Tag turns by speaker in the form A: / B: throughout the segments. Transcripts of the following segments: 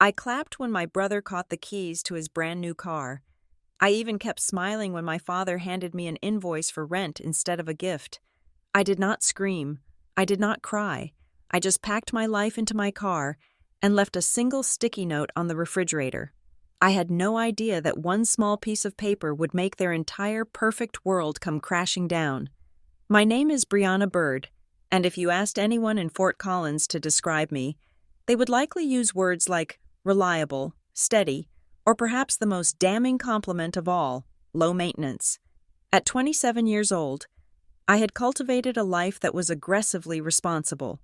A: I clapped when my brother caught the keys to his brand new car. I even kept smiling when my father handed me an invoice for rent instead of a gift. I did not scream. I did not cry. I just packed my life into my car and left a single sticky note on the refrigerator. I had no idea that one small piece of paper would make their entire perfect world come crashing down. My name is Brianna Bird, and if you asked anyone in Fort Collins to describe me, they would likely use words like reliable, steady, or perhaps the most damning compliment of all, low maintenance. At 27 years old, I had cultivated a life that was aggressively responsible.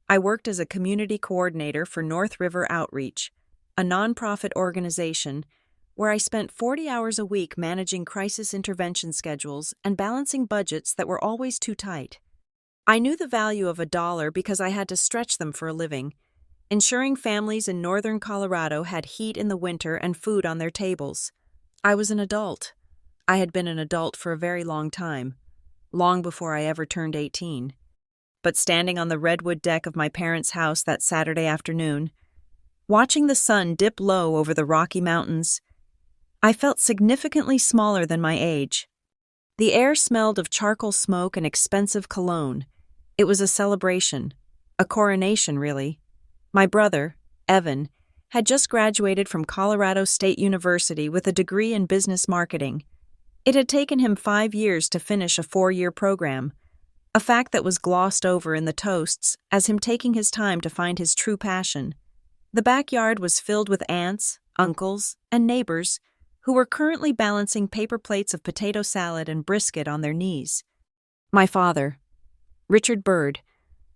A: I worked as a community coordinator for North River Outreach, a nonprofit organization where I spent 40 hours a week managing crisis intervention schedules and balancing budgets that were always too tight. I knew the value of a dollar because I had to stretch them for a living, ensuring families in northern Colorado had heat in the winter and food on their tables. I was an adult. I had been an adult for a very long time, long before I ever turned 18. But standing on the redwood deck of my parents' house that Saturday afternoon, watching the sun dip low over the Rocky Mountains, I felt significantly smaller than my age. The air smelled of charcoal smoke and expensive cologne. It was a celebration, a coronation, really. My brother, Evan, had just graduated from Colorado State University with a degree in business marketing. It had taken him 5 years to finish a 4-year program, a fact that was glossed over in the toasts as him taking his time to find his true passion. The backyard was filled with aunts, uncles, and neighbors who were currently balancing paper plates of potato salad and brisket on their knees. My father, Richard Bird,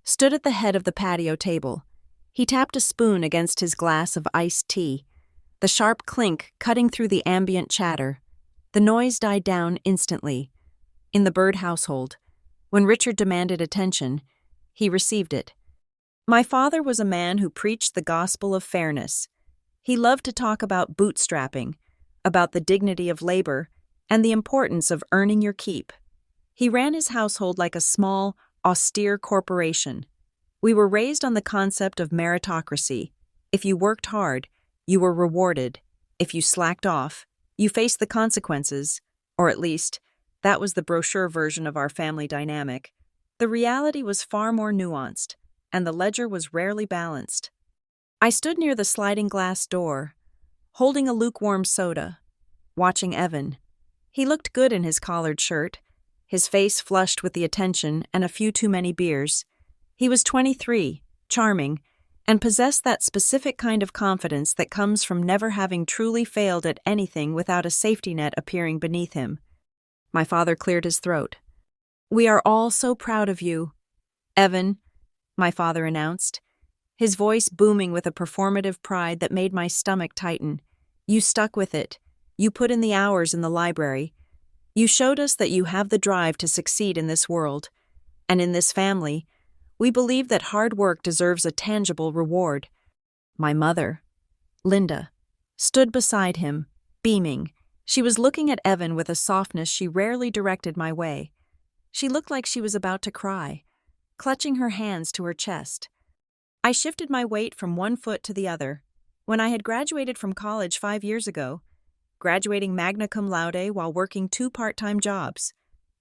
A: stood at the head of the patio table. He tapped a spoon against his glass of iced tea, the sharp clink cutting through the ambient chatter. The noise died down instantly. In the Bird household, when Richard demanded attention, he received it. My father was a man who preached the gospel of fairness. He loved to talk about bootstrapping, about the dignity of labor, and the importance of earning your keep. He ran his household like a small, austere corporation. We were raised on the concept of meritocracy. If you worked hard, you were rewarded. If you slacked off, you faced the consequences, or at least, that was the brochure version of our family dynamic. The reality was far more nuanced, and the ledger was rarely balanced. I stood near the sliding glass door, holding a lukewarm soda, watching Evan. He looked good in his collared shirt, his face flushed with the attention and a few too many beers. He was 23, charming, and possessed that specific kind of confidence that comes from never having truly failed at anything without a safety net appearing beneath him. My father cleared his throat. "We are all so proud of you, Evan," my father announced, his voice booming with a performative pride that made my stomach tighten. "You stuck with it. You put in the hours in the library. You showed us that you have the drive to succeed in this world. And in this family, we believe that hard work deserves a tangible reward." My mother, Linda, stood beside him, beaming. She was looking at Evan with a softness she rarely directed my way. She looked like she was about to cry, clutching her hands to her chest. I shifted my weight from one foot to the other. When I had graduated from college 5 years ago, graduating magna cum laude while working 2 part-time jobs,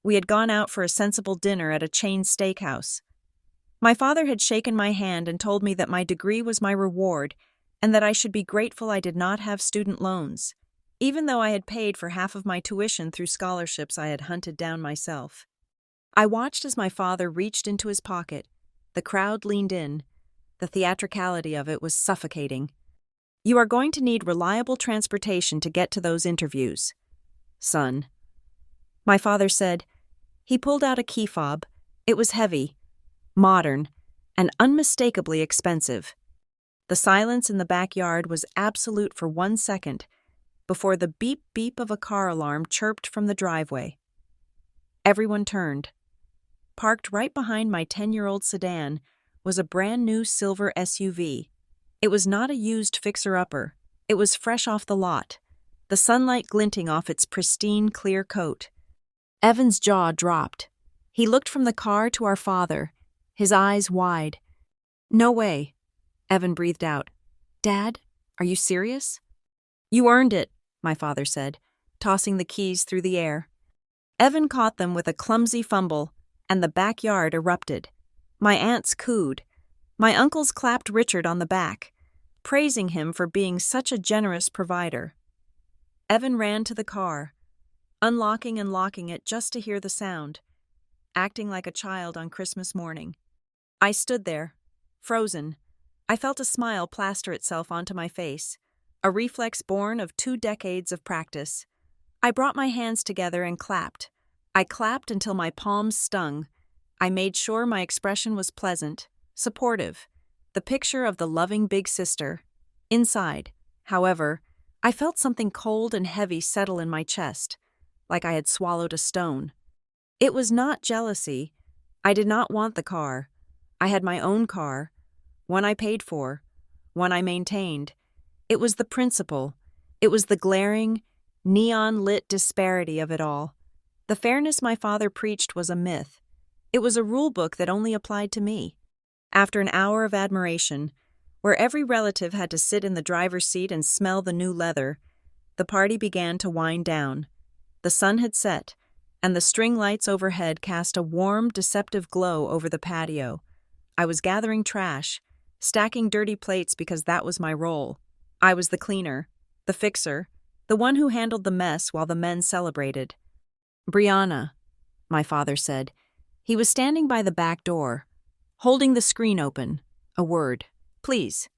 A: we had gone out for a sensible dinner at a chain steakhouse. My father had shaken my hand and told me that my degree was my reward and that I should be grateful I did not have student loans, even though I had paid for half of my tuition through scholarships I had hunted down myself. I watched as my father reached into his pocket. The crowd leaned in. The theatricality of it was suffocating. "You are going to need reliable transportation to get to those interviews, son," my father said. He pulled out a key fob. It was heavy, modern, and unmistakably expensive. The silence in the backyard was absolute for 1 second before the beep-beep of a car alarm chirped from the driveway. Everyone turned. Parked right behind my 10-year-old sedan was a brand-new silver SUV. It was not a used fixer-upper. It was fresh off the lot, the sunlight glinting off its pristine, clear coat. Evan's jaw dropped. He looked from the car to our father, his eyes wide. "No way," Evan breathed out. "Dad, Are you serious? You earned it, my father said, tossing the keys through the air. Evan caught them with a clumsy fumble, and the backyard erupted. My aunts cooed. My uncles clapped Richard on the back, praising him for being such a generous provider. Evan ran to the car, unlocking and locking it just to hear the sound, acting like a child on Christmas morning. I stood there, frozen. I felt a smile plaster itself onto my face, a reflex born of 2 decades of practice. I brought my hands together and clapped. I clapped until my palms stung. I made sure my expression was pleasant, supportive, the picture of the loving big sister. Inside, however, I felt something cold and heavy settle in my chest, like I had swallowed a stone. It was not jealousy. I did not want the car. I had my own car, one I paid for, one I maintained. It was the principle. It was the glaring, neon-lit disparity of it all. The fairness my father preached was a myth. It was a rule book that only applied to me. After an hour of admiration, where every relative had to sit in the driver's seat and smell the new leather, the party began to wind down. The sun had set, and the string lights overhead cast a warm, deceptive glow over the patio. I was gathering trash, stacking dirty plates because that was my role. I was the cleaner, the fixer, the one who handled the mess while the men celebrated. "Brianna," my father said. He was standing by the back door, holding the screen open. "A word, please."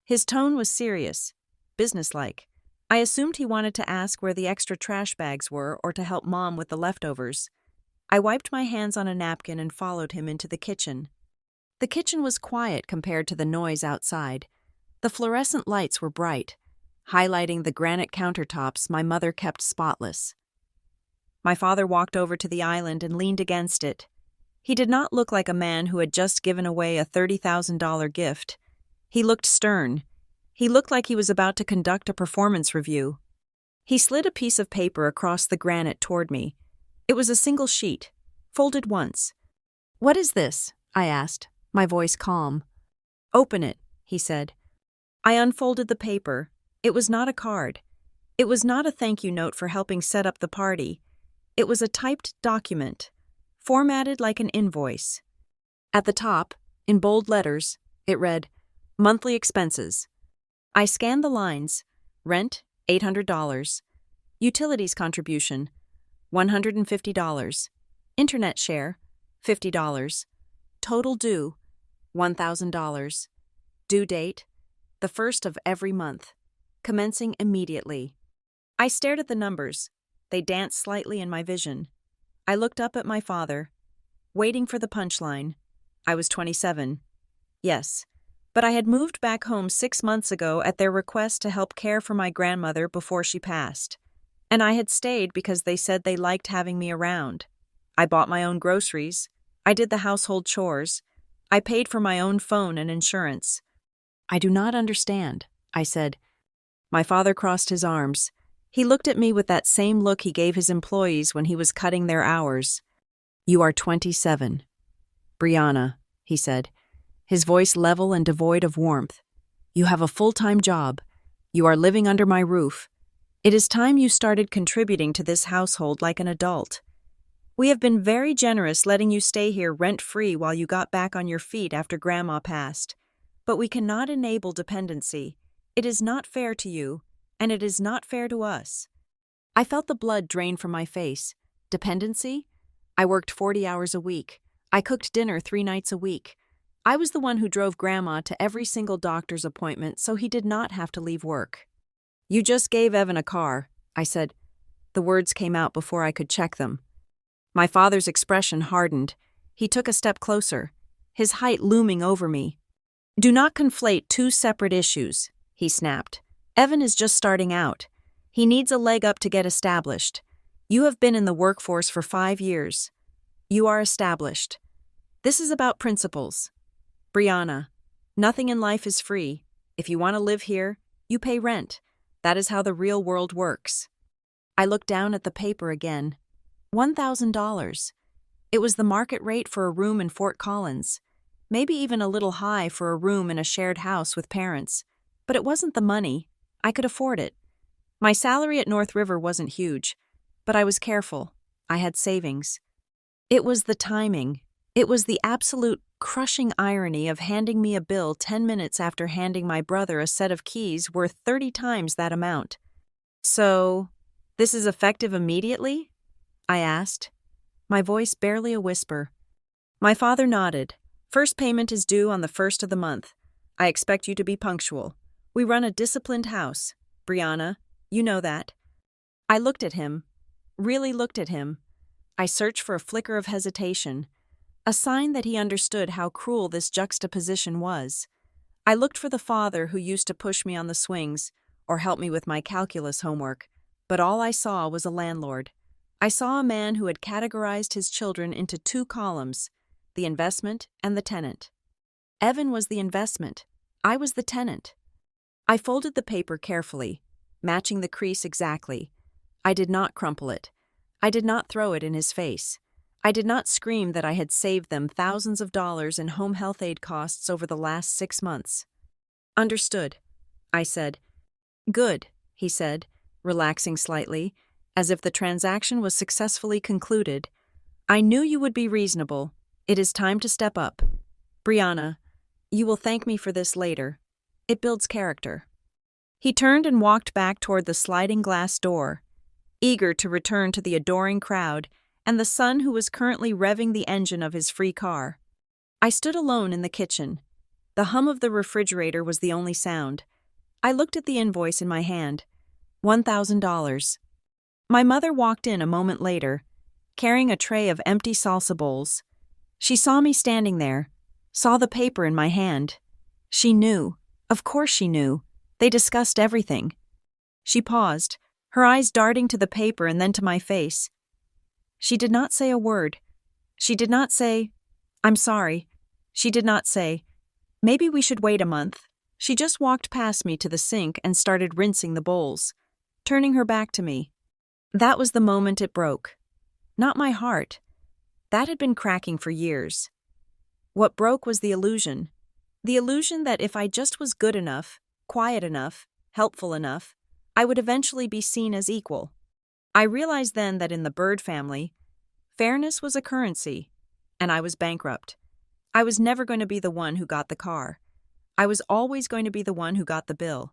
A: His tone was serious, businesslike. I assumed he wanted to ask where the extra trash bags were or to help Mom with the leftovers. I wiped my hands on a napkin and followed him into the kitchen. The kitchen was quiet compared to the noise outside. The fluorescent lights were bright, highlighting the granite countertops my mother kept spotless. My father walked over to the island and leaned against it. He did not look like a man who had just given away a $30,000 gift. He looked stern. He looked like he was about to conduct a performance review. He slid a piece of paper across the granite toward me. It was a single sheet, folded once. "What is this?" I asked, my voice calm. "Open it," he said. I unfolded the paper. It was not a card. It was not a thank you note for helping set up the party. It was a typed document, formatted like an invoice. At the top, in bold letters, it read, "Monthly expenses." I scanned the lines. Rent, $800. Utilities contribution, $150. Internet share, $50. Total due, $1,000. Due date, the 1st of every month, commencing immediately. I stared at the numbers. They danced slightly in my vision. I looked up at my father, waiting for the punchline. I was 27. Yes, but I had moved back home 6 months ago at their request to help care for my grandmother before she passed. And I had stayed because they said they liked having me around. I bought my own groceries. I did the household chores. I paid for my own phone and insurance. "I do not understand," I said. My father crossed his arms. He looked at me with that same look he gave his employees when he was cutting their hours. "You are 27. Brianna," he said, his voice level and devoid of warmth. "You have a full-time job. You are living under my roof. It is time you started contributing to this household like an adult. We have been very generous letting you stay here rent-free while you got back on your feet after Grandma passed. But we cannot enable dependency. It is not fair to you, and it is not fair to us." I felt the blood drain from my face. Dependency? I worked 40 hours a week. I cooked dinner 3 nights a week. I was the one who drove Grandma to every single doctor's appointment so he did not have to leave work. "You just gave Evan a car," I said. The words came out before I could check them. My father's expression hardened. He took a step closer, his height looming over me. "Do not conflate 2 separate issues," he snapped. "Evan is just starting out. He needs a leg up to get established. You have been in the workforce for 5 years. You are established. This is about principles. Brianna, nothing in life is free. If you want to live here, you pay rent. That is how the real world works." I looked down at the paper again. $1,000. It was the market rate for a room in Fort Collins, maybe even a little high for a room in a shared house with parents. But it wasn't the money. I could afford it. My salary at North River wasn't huge, but I was careful. I had savings. It was the timing. It was the absolute crushing irony of handing me a bill 10 minutes after handing my brother a set of keys worth 30 times that amount. "So, this is effective immediately?" I asked, my voice barely a whisper. My father nodded. "First payment is due on the 1st of the month. I expect you to be punctual. We run a disciplined house. Brianna, you know that." I looked at him, really looked at him. I searched for a flicker of hesitation, a sign that he understood how cruel this juxtaposition was. I looked for the father who used to push me on the swings or help me with my calculus homework, but all I saw was a landlord. I saw a man who had categorized his children into 2 columns, the investment and the tenant. Evan was the investment. I was the tenant. I folded the paper carefully, matching the crease exactly. I did not crumple it. I did not throw it in his face. I did not scream that I had saved them thousands of dollars in home health aid costs over the last 6 months. "Understood," I said. "Good," he said, relaxing slightly, as if the transaction was successfully concluded. "I knew you would be reasonable. It is time to step up. Brianna, you will thank me for this later. It builds character." He turned and walked back toward the sliding glass door, eager to return to the adoring crowd and the son who was currently revving the engine of his free car. I stood alone in the kitchen. The hum of the refrigerator was the only sound. I looked at the invoice in my hand. $1,000. My mother walked in a moment later, carrying a tray of empty salsa bowls. She saw me standing there, saw the paper in my hand. She knew. Of course she knew. They discussed everything. She paused, her eyes darting to the paper and then to my face. She did not say a word. She did not say, "I'm sorry." She did not say, "Maybe we should wait a month." She just walked past me to the sink and started rinsing the bowls, turning her back to me. That was the moment it broke. Not my heart. That had been cracking for years. What broke was the illusion. The illusion that if I just was good enough, quiet enough, helpful enough, I would eventually be seen as equal. I realized then that in the Bird family, fairness was a currency, and I was bankrupt. I was never going to be the one who got the car. I was always going to be the one who got the bill.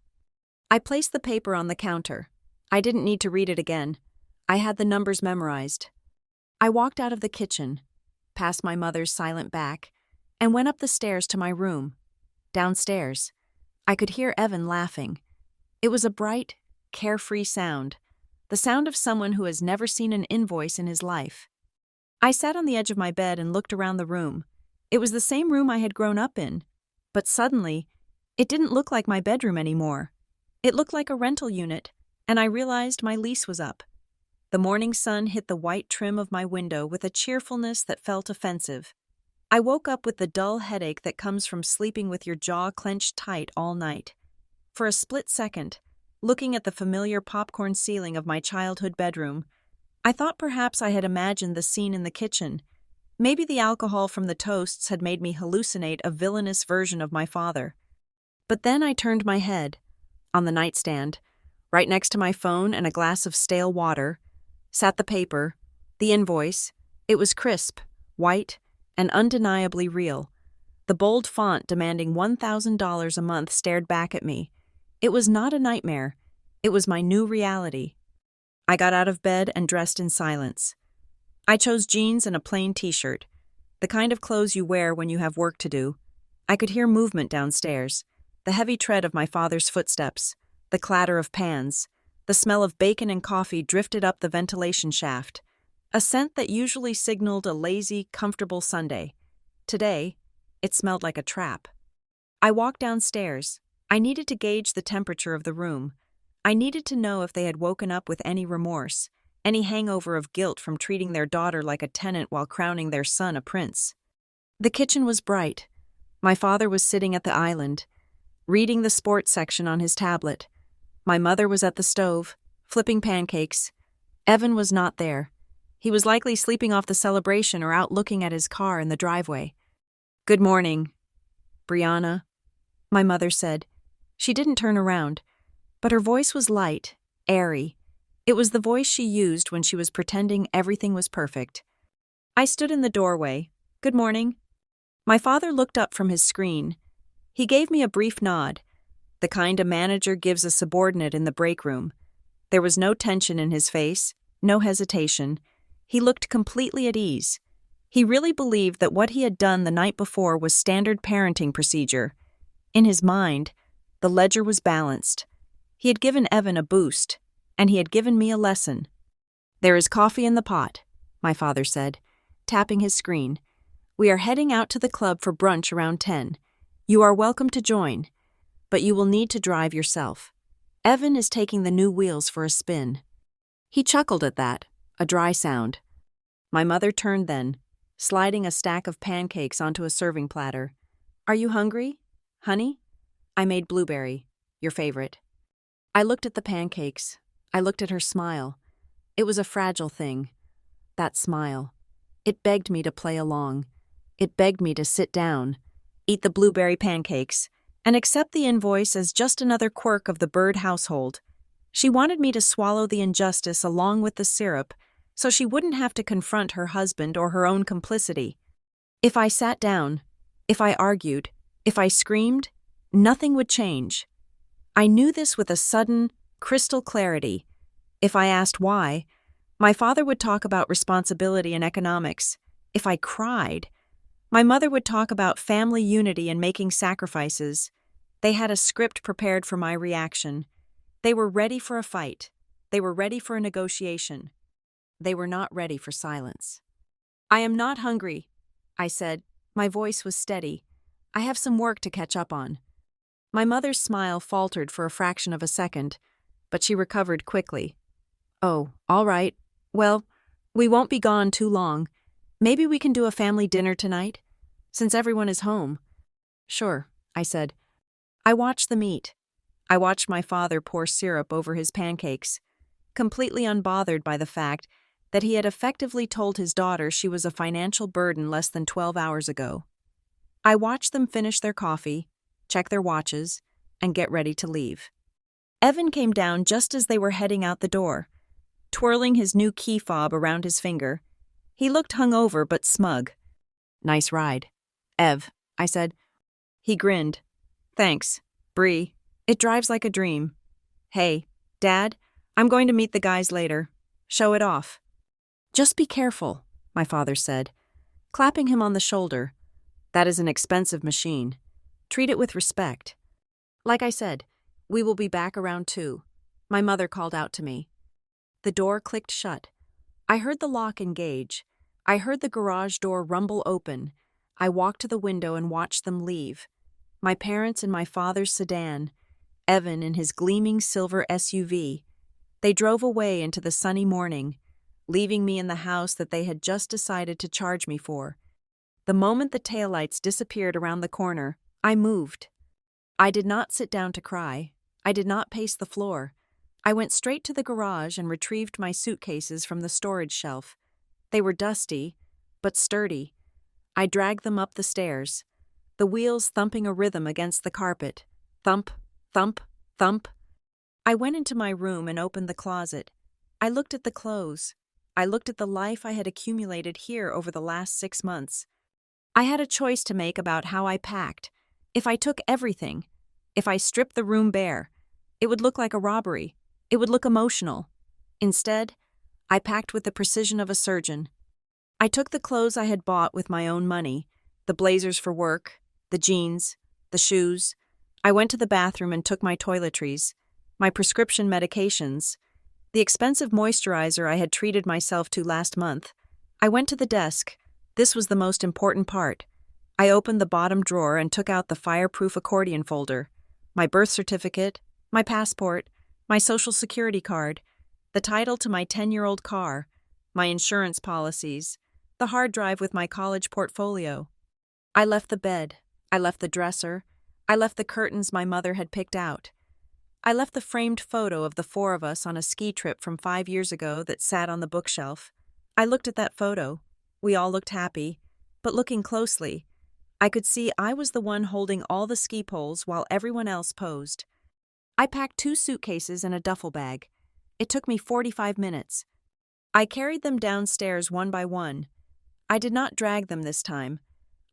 A: I placed the paper on the counter. I didn't need to read it again. I had the numbers memorized. I walked out of the kitchen, past my mother's silent back, and went up the stairs to my room. Downstairs, I could hear Evan laughing. It was a bright, carefree sound, the sound of someone who has never seen an invoice in his life. I sat on the edge of my bed and looked around the room. It was the same room I had grown up in, but suddenly, it didn't look like my bedroom anymore. It looked like a rental unit, and I realized my lease was up. The morning sun hit the white trim of my window with a cheerfulness that felt offensive. I woke up with the dull headache that comes from sleeping with your jaw clenched tight all night. For a split second, looking at the familiar popcorn ceiling of my childhood bedroom, I thought perhaps I had imagined the scene in the kitchen. Maybe the alcohol from the toasts had made me hallucinate a villainous version of my father. But then I turned my head. On the nightstand, right next to my phone and a glass of stale water, sat the paper, the invoice. It was crisp, white, and undeniably real. The bold font demanding $1,000 a month stared back at me. It was not a nightmare. It was my new reality. I got out of bed and dressed in silence. I chose jeans and a plain t-shirt, the kind of clothes you wear when you have work to do. I could hear movement downstairs, the heavy tread of my father's footsteps, the clatter of pans. The smell of bacon and coffee drifted up the ventilation shaft, a scent that usually signaled a lazy, comfortable Sunday. Today, it smelled like a trap. I walked downstairs. I needed to gauge the temperature of the room. I needed to know if they had woken up with any remorse, any hangover of guilt from treating their daughter like a tenant while crowning their son a prince. The kitchen was bright. My father was sitting at the island, reading the sports section on his tablet. My mother was at the stove, flipping pancakes. Evan was not there. He was likely sleeping off the celebration or out looking at his car in the driveway. "Good morning, Brianna," my mother said. She didn't turn around, but her voice was light, airy. It was the voice she used when she was pretending everything was perfect. I stood in the doorway. "Good morning." My father looked up from his screen. He gave me a brief nod, the kind a manager gives a subordinate in the break room. There was no tension in his face, no hesitation. He looked completely at ease. He really believed that what he had done the night before was standard parenting procedure. In his mind, the ledger was balanced. He had given Evan a boost, and he had given me a lesson. "There is coffee in the pot," my father said, tapping his screen. "We are heading out to the club for brunch around 10. You are welcome to join, but you will need to drive yourself. Evan is taking the new wheels for a spin." He chuckled at that, a dry sound. My mother turned then, sliding a stack of pancakes onto a serving platter. "Are you hungry, honey?" "I made blueberry, your favorite." I looked at the pancakes. I looked at her smile. It was a fragile thing. That smile. It begged me to play along. It begged me to sit down, eat the blueberry pancakes, and accept the invoice as just another quirk of the Bird household. She wanted me to swallow the injustice along with the syrup, so she wouldn't have to confront her husband or her own complicity. If I sat down, if I argued, if I screamed, nothing would change. I knew this with a sudden, crystal clarity. If I asked why, my father would talk about responsibility and economics. If I cried, my mother would talk about family unity and making sacrifices. They had a script prepared for my reaction. They were ready for a fight. They were ready for a negotiation. They were not ready for silence. "I am not hungry," I said. My voice was steady. "I have some work to catch up on." My mother's smile faltered for a fraction of a second, but she recovered quickly. "Oh, all right. Well, we won't be gone too long. Maybe we can do a family dinner tonight, since everyone is home." "Sure," I said. I watched the meat. I watched my father pour syrup over his pancakes, completely unbothered by the fact that he had effectively told his daughter she was a financial burden less than 12 hours ago. I watched them finish their coffee, check their watches, and get ready to leave. Evan came down just as they were heading out the door, twirling his new key fob around his finger. He looked hungover but smug. "Nice ride, Ev," I said. He grinned. "Thanks, Bree. It drives like a dream." "Hey, Dad, I'm going to meet the guys later. Show it off." "Just be careful," my father said, clapping him on the shoulder. "That is an expensive machine. Treat it with respect." Like I said, we will be back around 2. My mother called out to me. The door clicked shut. I heard the lock engage. I heard the garage door rumble open. I walked to the window and watched them leave. My parents in my father's sedan, Evan in his gleaming silver SUV. They drove away into the sunny morning, leaving me in the house that they had just decided to charge me for. The moment the taillights disappeared around the corner, I moved. I did not sit down to cry. I did not pace the floor. I went straight to the garage and retrieved my suitcases from the storage shelf. They were dusty, but sturdy. I dragged them up the stairs, the wheels thumping a rhythm against the carpet. Thump, thump, thump. I went into my room and opened the closet. I looked at the clothes. I looked at the life I had accumulated here over the last 6 months. I had a choice to make about how I packed. If I took everything, if I stripped the room bare, it would look like a robbery. It would look emotional. Instead, I packed with the precision of a surgeon. I took the clothes I had bought with my own money, the blazers for work, the jeans, the shoes. I went to the bathroom and took my toiletries, my prescription medications, the expensive moisturizer I had treated myself to last month. I went to the desk. This was the most important part. I opened the bottom drawer and took out the fireproof accordion folder, my birth certificate, my passport, my social security card, the title to my 10-year-old car, my insurance policies, the hard drive with my college portfolio. I left the bed. I left the dresser. I left the curtains my mother had picked out. I left the framed photo of the 4 of us on a ski trip from 5 years ago that sat on the bookshelf. I looked at that photo. We all looked happy, but looking closely, I could see I was the one holding all the ski poles while everyone else posed. I packed 2 suitcases and a duffel bag. It took me 45 minutes. I carried them downstairs one by one. I did not drag them this time.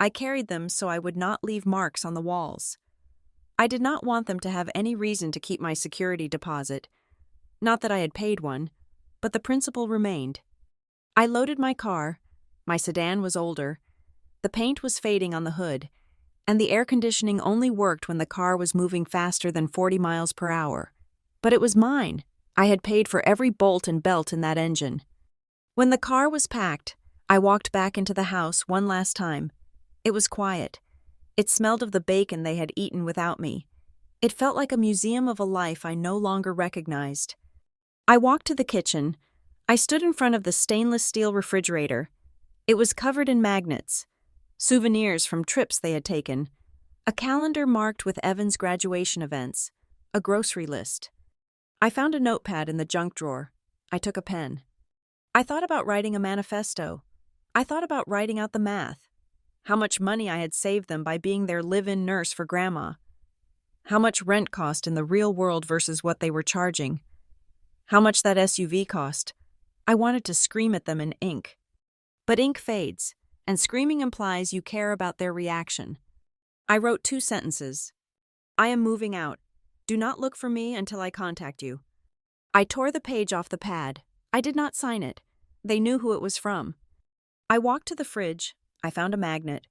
A: I carried them so I would not leave marks on the walls. I did not want them to have any reason to keep my security deposit. Not that I had paid one, but the principle remained. I loaded my car. My sedan was older. The paint was fading on the hood, and the air conditioning only worked when the car was moving faster than 40 miles per hour. But it was mine. I had paid for every bolt and belt in that engine. When the car was packed, I walked back into the house one last time. It was quiet. It smelled of the bacon they had eaten without me. It felt like a museum of a life I no longer recognized. I walked to the kitchen. I stood in front of the stainless steel refrigerator. It was covered in magnets, souvenirs from trips they had taken, a calendar marked with Evan's graduation events, a grocery list. I found a notepad in the junk drawer. I took a pen. I thought about writing a manifesto. I thought about writing out the math. How much money I had saved them by being their live-in nurse for Grandma. How much rent cost in the real world versus what they were charging. How much that SUV cost. I wanted to scream at them in ink. But ink fades, and screaming implies you care about their reaction. I wrote 2 sentences. I am moving out. Do not look for me until I contact you. I tore the page off the pad. I did not sign it. They knew who it was from. I walked to the fridge. I found a magnet.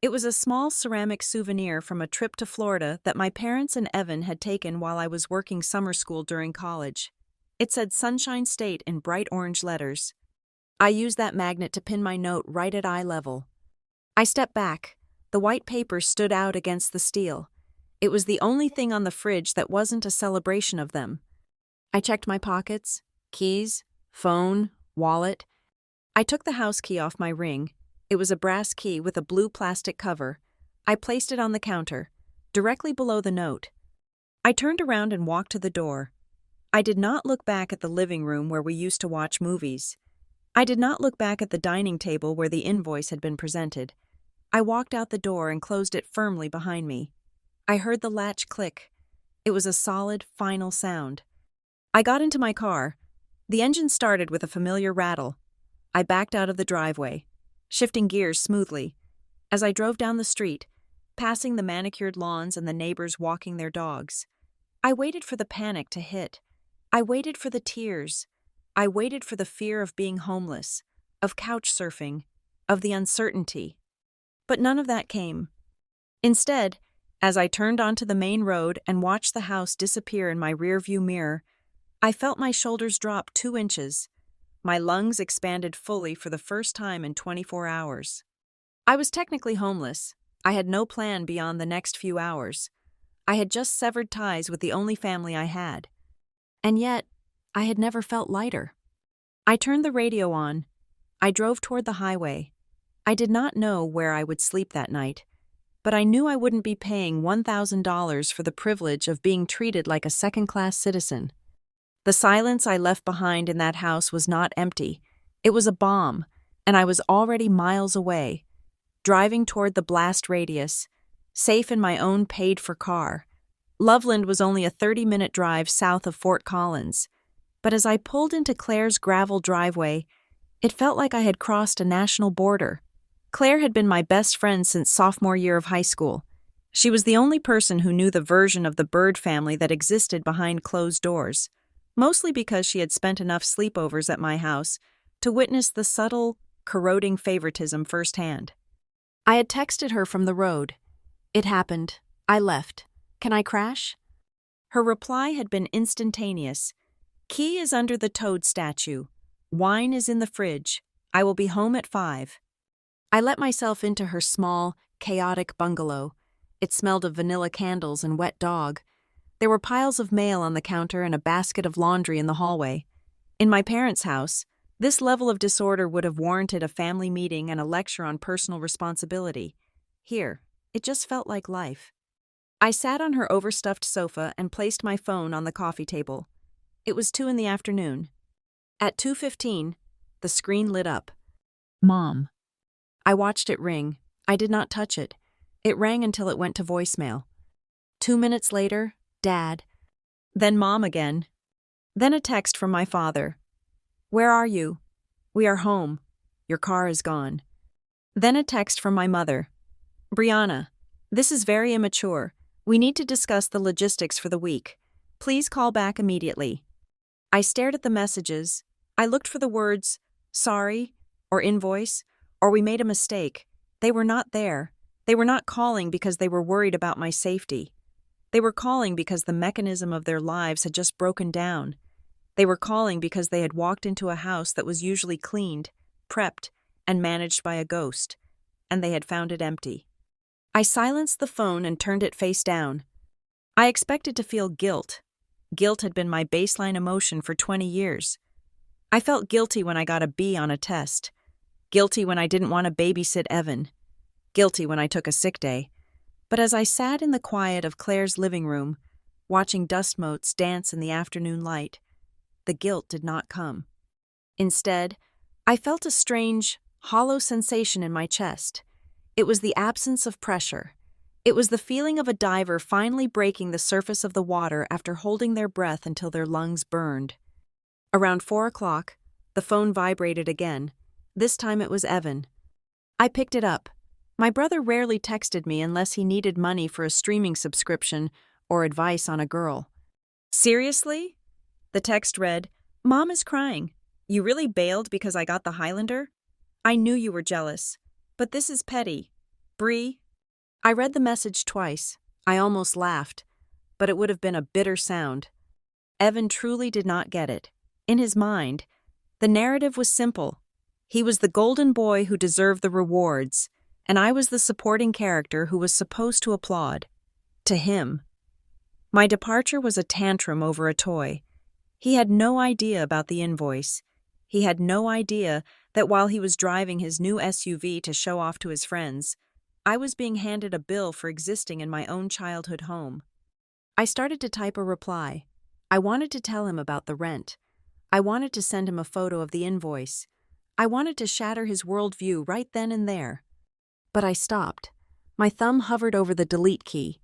A: It was a small ceramic souvenir from a trip to Florida that my parents and Evan had taken while I was working summer school during college. It said Sunshine State in bright orange letters. I used that magnet to pin my note right at eye level. I stepped back. The white paper stood out against the steel. It was the only thing on the fridge that wasn't a celebration of them. I checked my pockets, keys, phone, wallet. I took the house key off my ring. It was a brass key with a blue plastic cover. I placed it on the counter, directly below the note. I turned around and walked to the door. I did not look back at the living room where we used to watch movies. I did not look back at the dining table where the invoice had been presented. I walked out the door and closed it firmly behind me. I heard the latch click. It was a solid, final sound. I got into my car. The engine started with a familiar rattle. I backed out of the driveway, shifting gears smoothly. As I drove down the street, passing the manicured lawns and the neighbors walking their dogs, I waited for the panic to hit. I waited for the tears. I waited for the fear of being homeless, of couch surfing, of the uncertainty. But none of that came. Instead, as I turned onto the main road and watched the house disappear in my rearview mirror, I felt my shoulders drop 2 inches. My lungs expanded fully for the first time in 24 hours. I was technically homeless. I had no plan beyond the next few hours. I had just severed ties with the only family I had. And yet, I had never felt lighter. I turned the radio on. I drove toward the highway. I did not know where I would sleep that night, but I knew I wouldn't be paying $1,000 for the privilege of being treated like a second-class citizen. The silence I left behind in that house was not empty. It was a bomb, and I was already miles away, driving toward the blast radius, safe in my own paid-for car. Loveland was only a 30-minute drive south of Fort Collins, but as I pulled into Claire's gravel driveway, it felt like I had crossed a national border. Claire had been my best friend since sophomore year of high school. She was the only person who knew the version of the Bird family that existed behind closed doors, mostly because she had spent enough sleepovers at my house to witness the subtle, corroding favoritism firsthand. I had texted her from the road. It happened. I left. Can I crash? Her reply had been instantaneous. Key is under the toad statue. Wine is in the fridge. I will be home at 5. I let myself into her small, chaotic bungalow. It smelled of vanilla candles and wet dog. There were piles of mail on the counter and a basket of laundry in the hallway. In my parents' house, this level of disorder would have warranted a family meeting and a lecture on personal responsibility. Here, it just felt like life. I sat on her overstuffed sofa and placed my phone on the coffee table. It was 2 p.m. At 2:15, the screen lit up. Mom. I watched it ring. I did not touch it. It rang until it went to voicemail. 2 minutes later, Dad. Then Mom again. Then a text from my father. Where are you? We are home. Your car is gone. Then a text from my mother. Brianna, this is very immature. We need to discuss the logistics for the week. Please call back immediately. I stared at the messages. I looked for the words, sorry, or invoice, or we made a mistake. They were not there. They were not calling because they were worried about my safety. They were calling because the mechanism of their lives had just broken down. They were calling because they had walked into a house that was usually cleaned, prepped, and managed by a ghost, and they had found it empty. I silenced the phone and turned it face down. I expected to feel guilt. Guilt had been my baseline emotion for 20 years. I felt guilty when I got a B on a test. Guilty when I didn't want to babysit Evan. Guilty when I took a sick day. But as I sat in the quiet of Claire's living room, watching dust motes dance in the afternoon light, the guilt did not come. Instead, I felt a strange, hollow sensation in my chest. It was the absence of pressure. It was the feeling of a diver finally breaking the surface of the water after holding their breath until their lungs burned. Around 4 o'clock, the phone vibrated again. This time it was Evan. I picked it up. My brother rarely texted me unless he needed money for a streaming subscription or advice on a girl. Seriously? The text read, Mom is crying. You really bailed because I got the Highlander? I knew you were jealous. But this is petty. Bree. I read the message twice. I almost laughed. But it would have been a bitter sound. Evan truly did not get it. In his mind, the narrative was simple. He was the golden boy who deserved the rewards, and I was the supporting character who was supposed to applaud. To him. My departure was a tantrum over a toy. He had no idea about the invoice. He had no idea that while he was driving his new SUV to show off to his friends, I was being handed a bill for existing in my own childhood home. I started to type a reply. I wanted to tell him about the rent. I wanted to send him a photo of the invoice. I wanted to shatter his worldview right then and there. But I stopped. My thumb hovered over the delete key.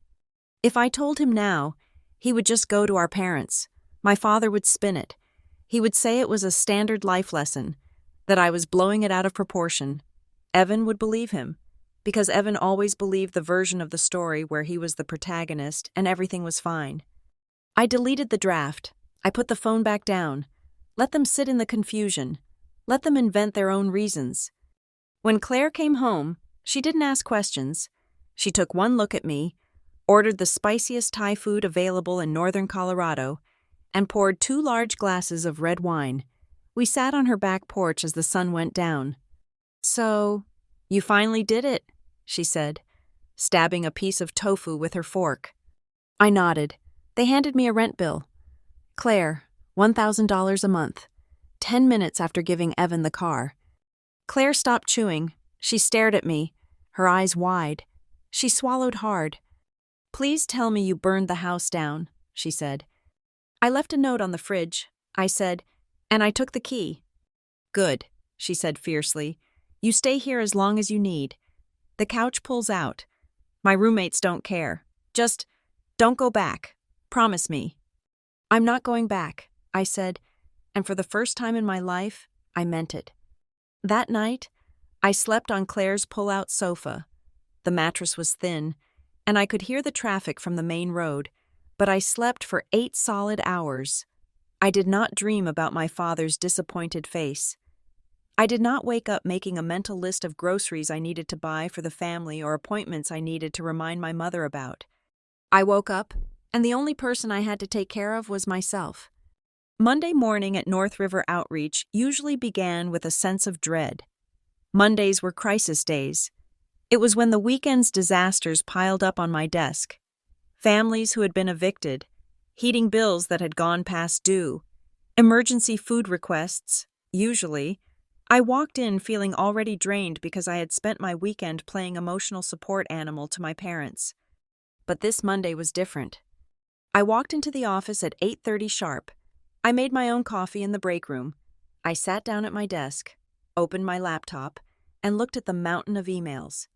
A: If I told him now, he would just go to our parents. My father would spin it. He would say it was a standard life lesson, that I was blowing it out of proportion. Evan would believe him, because Evan always believed the version of the story where he was the protagonist and everything was fine. I deleted the draft. I put the phone back down. Let them sit in the confusion. Let them invent their own reasons. When Claire came home, she didn't ask questions. She took one look at me, ordered the spiciest Thai food available in northern Colorado, and poured 2 large glasses of red wine. We sat on her back porch as the sun went down. So, you finally did it, she said, stabbing a piece of tofu with her fork. I nodded. They handed me a rent bill. Claire, $1,000 a month. 10 minutes after giving Evan the car. Claire stopped chewing. She stared at me, her eyes wide. She swallowed hard. Please tell me you burned the house down, she said. I left a note on the fridge. I said, and I took the key. Good, she said fiercely. You stay here as long as you need. The couch pulls out. My roommates don't care. Just don't go back. Promise me. I'm not going back, I said, and for the first time in my life, I meant it. That night, I slept on Claire's pull-out sofa. The mattress was thin, and I could hear the traffic from the main road, but I slept for 8 solid hours. I did not dream about my father's disappointed face. I did not wake up making a mental list of groceries I needed to buy for the family or appointments I needed to remind my mother about. I woke up, and the only person I had to take care of was myself. Monday morning at North River Outreach usually began with a sense of dread. Mondays were crisis days. It was when the weekend's disasters piled up on my desk. Families who had been evicted, heating bills that had gone past due, emergency food requests, usually. I walked in feeling already drained because I had spent my weekend playing emotional support animal to my parents. But this Monday was different. I walked into the office at 8:30 sharp. I made my own coffee in the break room. I sat down at my desk, opened my laptop, and looked at the mountain of emails.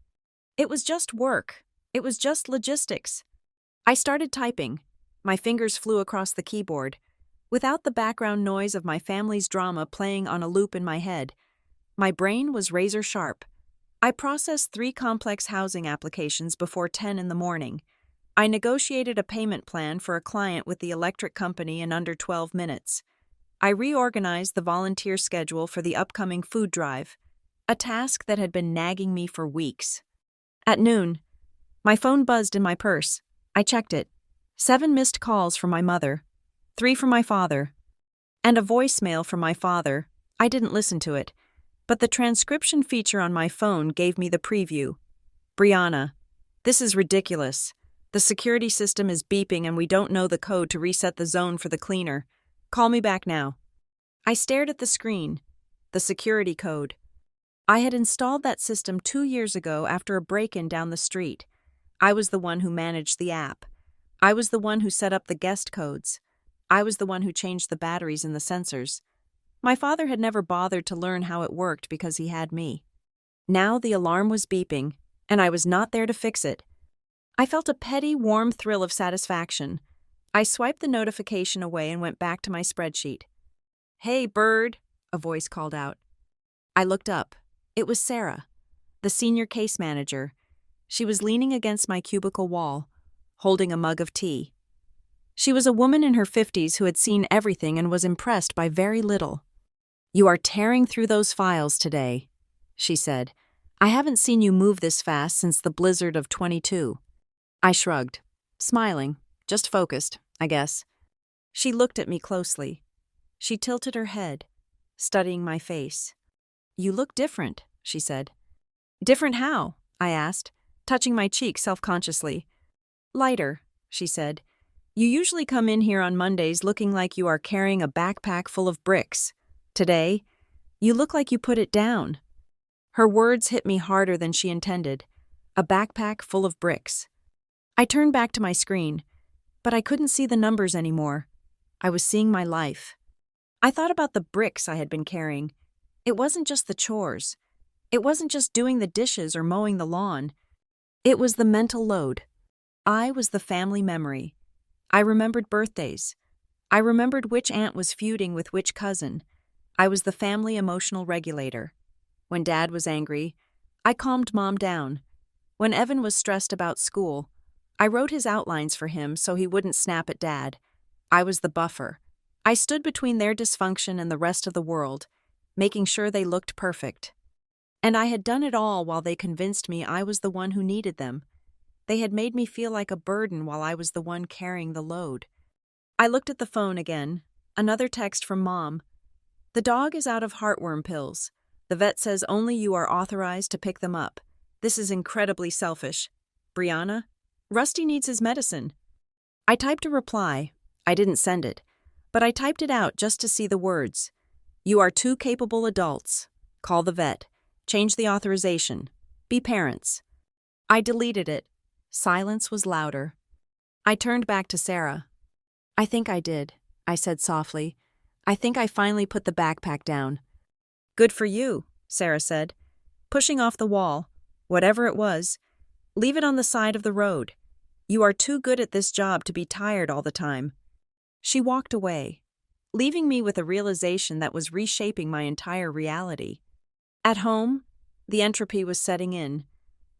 A: It was just work, It was just logistics. I started typing. My fingers flew across the keyboard. Without the background noise of my family's drama playing on a loop in my head, my brain was razor sharp. I processed 3 complex housing applications before 10 in the morning. I negotiated a payment plan for a client with the electric company in under 12 minutes. I reorganized the volunteer schedule for the upcoming food drive, a task that had been nagging me for weeks. At noon, my phone buzzed in my purse. I checked it. 7 missed calls from my mother, 3 from my father, and a voicemail from my father. I didn't listen to it, but the transcription feature on my phone gave me the preview. Brianna, this is ridiculous. The security system is beeping and we don't know the code to reset the zone for the cleaner. Call me back now. I stared at the screen. The security code. I had installed that system 2 years ago after a break-in down the street. I was the one who managed the app. I was the one who set up the guest codes. I was the one who changed the batteries in the sensors. My father had never bothered to learn how it worked because he had me. Now the alarm was beeping, and I was not there to fix it. I felt a petty, warm thrill of satisfaction. I swiped the notification away and went back to my spreadsheet. "Hey, Bird," a voice called out. I looked up. It was Sarah, the senior case manager. She was leaning against my cubicle wall, holding a mug of tea. She was a woman in her 50s who had seen everything and was impressed by very little. "You are tearing through those files today," she said. "I haven't seen you move this fast since the blizzard of 22. I shrugged, smiling, just focused, I guess. She looked at me closely. She tilted her head, studying my face. "You look different," she said. "Different how?" I asked, touching my cheek self-consciously. "Lighter," she said. "You usually come in here on Mondays looking like you are carrying a backpack full of bricks. Today, you look like you put it down." Her words hit me harder than she intended. A backpack full of bricks. I turned back to my screen, but I couldn't see the numbers anymore. I was seeing my life. I thought about the bricks I had been carrying. It wasn't just the chores. It wasn't just doing the dishes or mowing the lawn. It was the mental load. I was the family memory. I remembered birthdays. I remembered which aunt was feuding with which cousin. I was the family emotional regulator. When Dad was angry, I calmed Mom down. When Evan was stressed about school, I wrote his outlines for him so he wouldn't snap at Dad. I was the buffer. I stood between their dysfunction and the rest of the world, making sure they looked perfect. And I had done it all while they convinced me I was the one who needed them. They had made me feel like a burden while I was the one carrying the load. I looked at the phone again. Another text from Mom. "The dog is out of heartworm pills. The vet says only you are authorized to pick them up. This is incredibly selfish. Brianna, Rusty needs his medicine." I typed a reply. I didn't send it, but I typed it out just to see the words. "You are 2 capable adults. Call the vet. Change the authorization. Be parents." I deleted it. Silence was louder. I turned back to Sarah. "I think I did," I said softly. "I think I finally put the backpack down." "Good for you," Sarah said, pushing off the wall. "Whatever it was, leave it on the side of the road. You are too good at this job to be tired all the time." She walked away, leaving me with a realization that was reshaping my entire reality. At home, the entropy was setting in.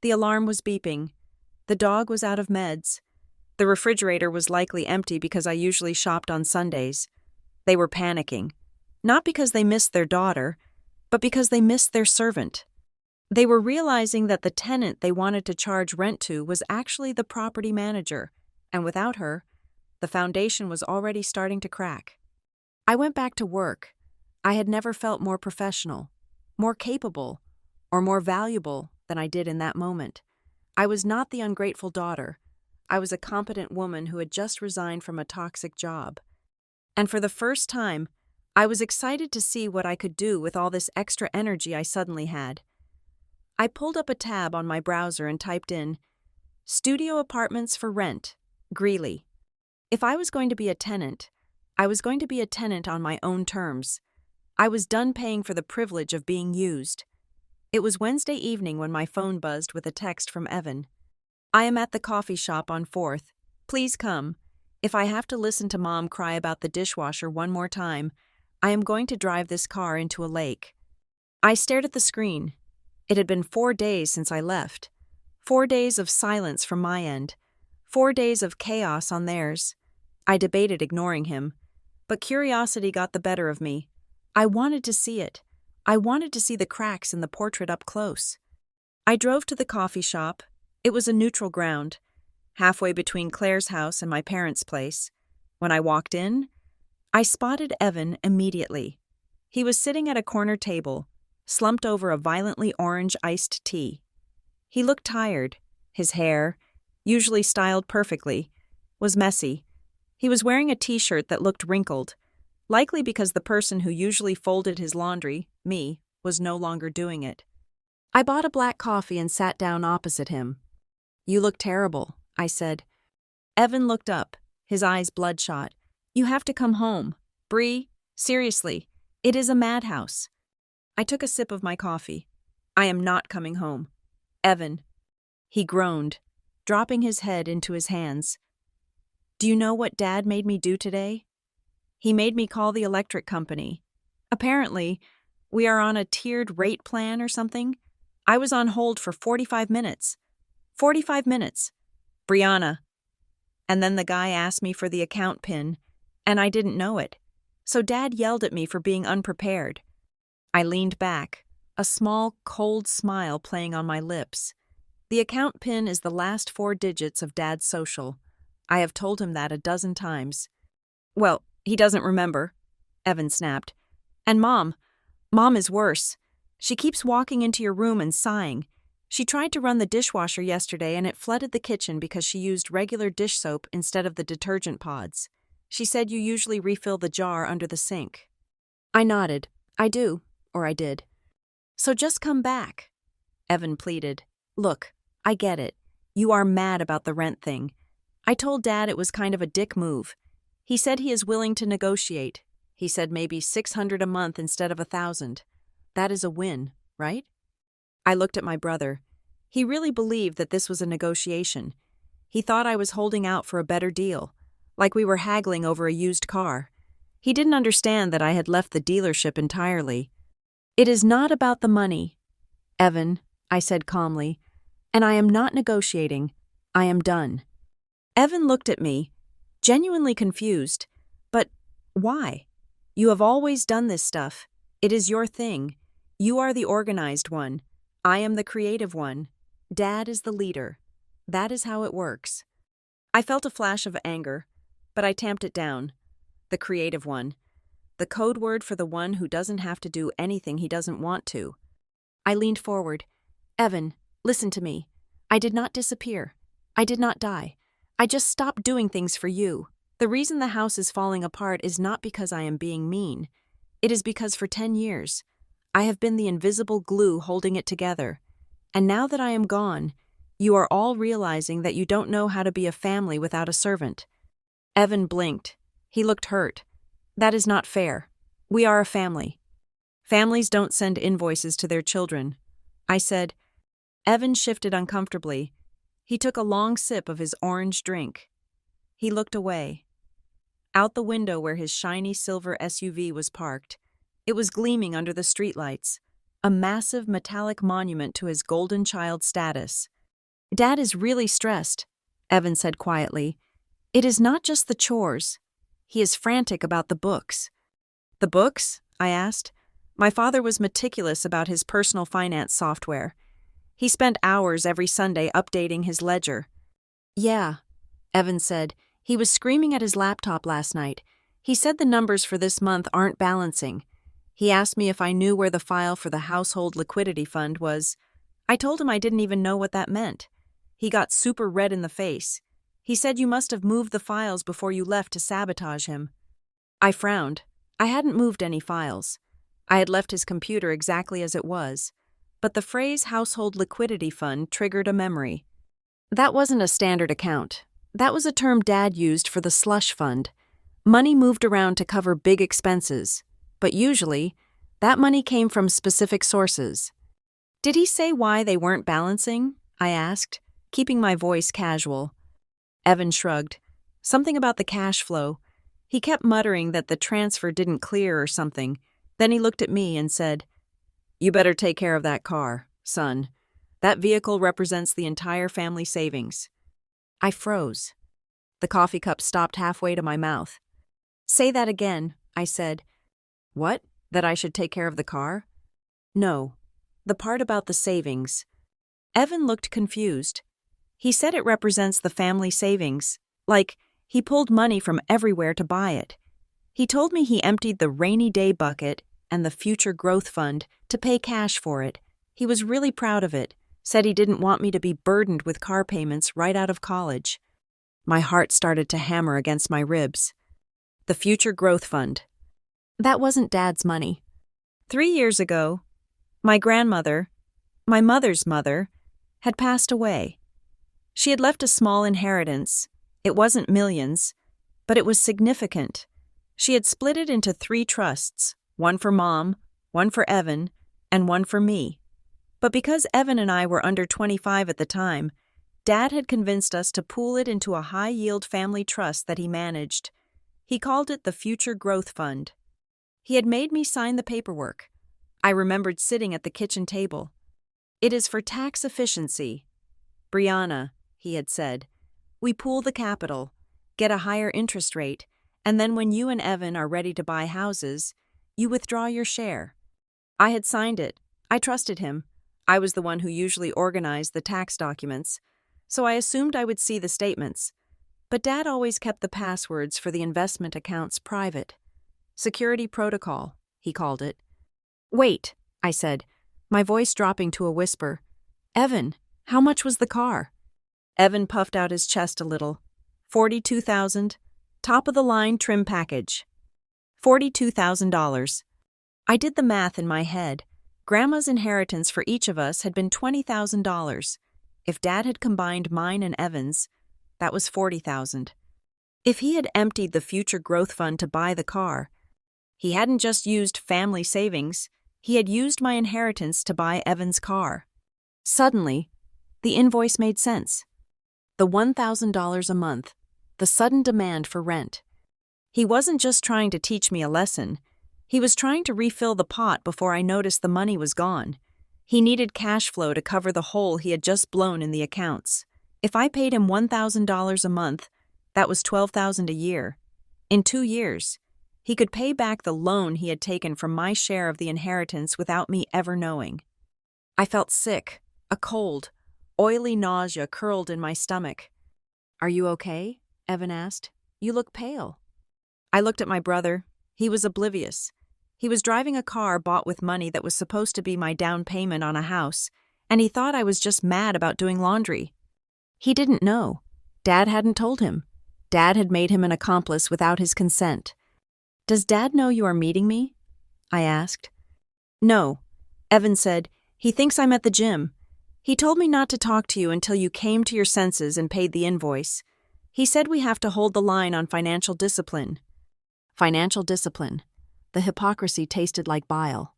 A: The alarm was beeping. The dog was out of meds. The refrigerator was likely empty because I usually shopped on Sundays. They were panicking, not because they missed their daughter, but because they missed their servant. They were realizing that the tenant they wanted to charge rent to was actually the property manager, and without her, the foundation was already starting to crack. I went back to work. I had never felt more professional, more capable, or more valuable than I did in that moment. I was not the ungrateful daughter. I was a competent woman who had just resigned from a toxic job. And for the first time, I was excited to see what I could do with all this extra energy I suddenly had. I pulled up a tab on my browser and typed in, "Studio apartments for rent, Greeley." If I was going to be a tenant, I was going to be a tenant on my own terms. I was done paying for the privilege of being used. It was Wednesday evening when my phone buzzed with a text from Evan. I am at the coffee shop on 4th. Please come. If I have to listen to Mom cry about the dishwasher one more time, I am going to drive this car into a lake. I stared at the screen. It had been 4 days since I left. 4 days of silence from my end. 4 days of chaos on theirs. I debated ignoring him, but curiosity got the better of me. I wanted to see it. I wanted to see the cracks in the portrait up close. I drove to the coffee shop. It was a neutral ground, halfway between Claire's house and my parents' place. When I walked in, I spotted Evan immediately. He was sitting at a corner table, slumped over a violently orange iced tea. He looked tired. His hair, usually styled perfectly, was messy. He was wearing a t-shirt that looked wrinkled, likely because the person who usually folded his laundry, me, was no longer doing it. I bought a black coffee and sat down opposite him. "You look terrible," I said. Evan looked up, his eyes bloodshot. "You have to come home. Bree, seriously, it is a madhouse." I took a sip of my coffee. "I am not coming home. Evan." He groaned, dropping his head into his hands. "Do you know what Dad made me do today? He made me call the electric company. Apparently, we are on a tiered rate plan or something. I was on hold for 45 minutes. 45 minutes. Brianna." And then the guy asked me for the account PIN, and I didn't know it. So Dad yelled at me for being unprepared. I leaned back, a small, cold smile playing on my lips. The account PIN is the last 4 digits of Dad's social. I have told him that a dozen times. "Well, he doesn't remember," Evan snapped. "And Mom is worse. She keeps walking into your room and sighing. She tried to run the dishwasher yesterday and it flooded the kitchen because she used regular dish soap instead of the detergent pods. She said you usually refill the jar under the sink." I nodded. "I do, or I did." "So just come back," Evan pleaded. "Look, I get it. You are mad about the rent thing. I told Dad it was kind of a dick move. He said he is willing to negotiate. He said maybe $600 a month instead of $1,000. That is a win, right?" I looked at my brother. He really believed that this was a negotiation. He thought I was holding out for a better deal, like we were haggling over a used car. He didn't understand that I had left the dealership entirely. "It is not about the money, Evan," I said calmly, "and I am not negotiating. I am done." Evan looked at me, genuinely confused. "But why? You have always done this stuff. It is your thing. You are the organized one. I am the creative one. Dad is the leader. That is how it works." I felt a flash of anger, but I tamped it down. The creative one. The code word for the one who doesn't have to do anything he doesn't want to. I leaned forward. "Evan, listen to me. I did not disappear. I did not die. I just stopped doing things for you. The reason the house is falling apart is not because I am being mean. It is because for 10 years, I have been the invisible glue holding it together. And now that I am gone, you are all realizing that you don't know how to be a family without a servant." Evan blinked. He looked hurt. "That is not fair. We are a family. Families don't send invoices to their children," I said. Evan shifted uncomfortably. He took a long sip of his orange drink. He looked away. Out the window where his shiny silver SUV was parked, it was gleaming under the streetlights, a massive metallic monument to his golden child status. "Dad is really stressed," Evan said quietly. "It is not just the chores. He is frantic about the books." "The books?" I asked. My father was meticulous about his personal finance software. He spent hours every Sunday updating his ledger. "Yeah," Evan said. "He was screaming at his laptop last night. He said the numbers for this month aren't balancing. He asked me if I knew where the file for the household liquidity fund was. I told him I didn't even know what that meant. He got super red in the face. He said you must have moved the files before you left to sabotage him." I frowned. I hadn't moved any files. I had left his computer exactly as it was. But the phrase household liquidity fund triggered a memory. That wasn't a standard account. That was a term Dad used for the slush fund. Money moved around to cover big expenses. But usually, that money came from specific sources. "Did he say why they weren't balancing?" I asked. keeping my voice casual. Evan shrugged. Something about the cash flow. He kept muttering that the transfer didn't clear or something. Then he looked at me and said, "You better take care of that car, son. That vehicle represents the entire family savings." I froze. The coffee cup stopped halfway to my mouth. "Say that again," I said. "What? That I should take care of the car?" "No. The part about the savings." Evan looked confused. He said it represents the family savings, like he pulled money from everywhere to buy it. He told me he emptied the rainy day bucket and the future growth fund to pay cash for it. He was really proud of it, said he didn't want me to be burdened with car payments right out of college. My heart started to hammer against my ribs. The future growth fund. That wasn't Dad's money. 3 years ago, my grandmother, my mother's mother, had passed away. She had left a small inheritance. It wasn't millions, but it was significant. She had split it into 3 trusts, one for Mom, one for Evan, and one for me. But because Evan and I were under 25 at the time, Dad had convinced us to pool it into a high-yield family trust that he managed. He called it the Future Growth Fund. He had made me sign the paperwork. I remembered sitting at the kitchen table. "It is for tax efficiency. Brianna," he had said, "we pool the capital, get a higher interest rate, and then when you and Evan are ready to buy houses, you withdraw your share." I had signed it. I trusted him. I was the one who usually organized the tax documents, so I assumed I would see the statements. But Dad always kept the passwords for the investment accounts private. Security protocol, he called it. "Wait," I said, my voice dropping to a whisper. "Evan, how much was the car?" Evan puffed out his chest a little. $42,000, top-of-the-line trim package. $42,000. I did the math in my head. Grandma's inheritance for each of us had been $20,000. If Dad had combined mine and Evan's, that was $40,000. If he had emptied the future growth fund to buy the car, he hadn't just used family savings, he had used my inheritance to buy Evan's car. Suddenly, the invoice made sense. The $1,000 a month, the sudden demand for rent. He wasn't just trying to teach me a lesson. He was trying to refill the pot before I noticed the money was gone. He needed cash flow to cover the hole he had just blown in the accounts. If I paid him $1,000 a month, that was $12,000 a year. In 2 years, he could pay back the loan he had taken from my share of the inheritance without me ever knowing. I felt sick, a cold, oily nausea curled in my stomach. "Are you okay?" Evan asked. "You look pale." I looked at my brother. He was oblivious. He was driving a car bought with money that was supposed to be my down payment on a house, and he thought I was just mad about doing laundry. He didn't know. Dad hadn't told him. Dad had made him an accomplice without his consent. "Does Dad know you are meeting me?" I asked. "No," Evan said. "He thinks I'm at the gym. He told me not to talk to you until you came to your senses and paid the invoice. He said we have to hold the line on financial discipline." Financial discipline. The hypocrisy tasted like bile.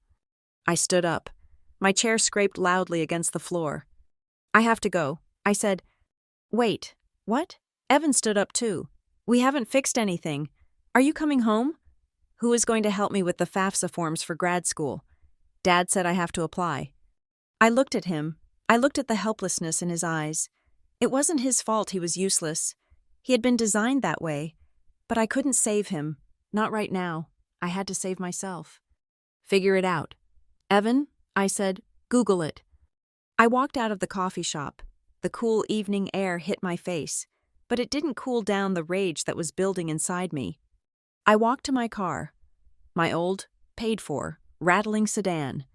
A: I stood up. My chair scraped loudly against the floor. "I have to go," I said. "Wait, what?" Evan stood up too. "We haven't fixed anything. Are you coming home?" "Who is going to help me with the FAFSA forms for grad school?" "Dad said I have to apply." I looked at him. I looked at the helplessness in his eyes. It wasn't his fault he was useless. He had been designed that way. But I couldn't save him. Not right now. I had to save myself. "Figure it out." "Evan," I said, "Google it." I walked out of the coffee shop. The cool evening air hit my face, but it didn't cool down the rage that was building inside me. I walked to my car. My old, paid-for, rattling sedan.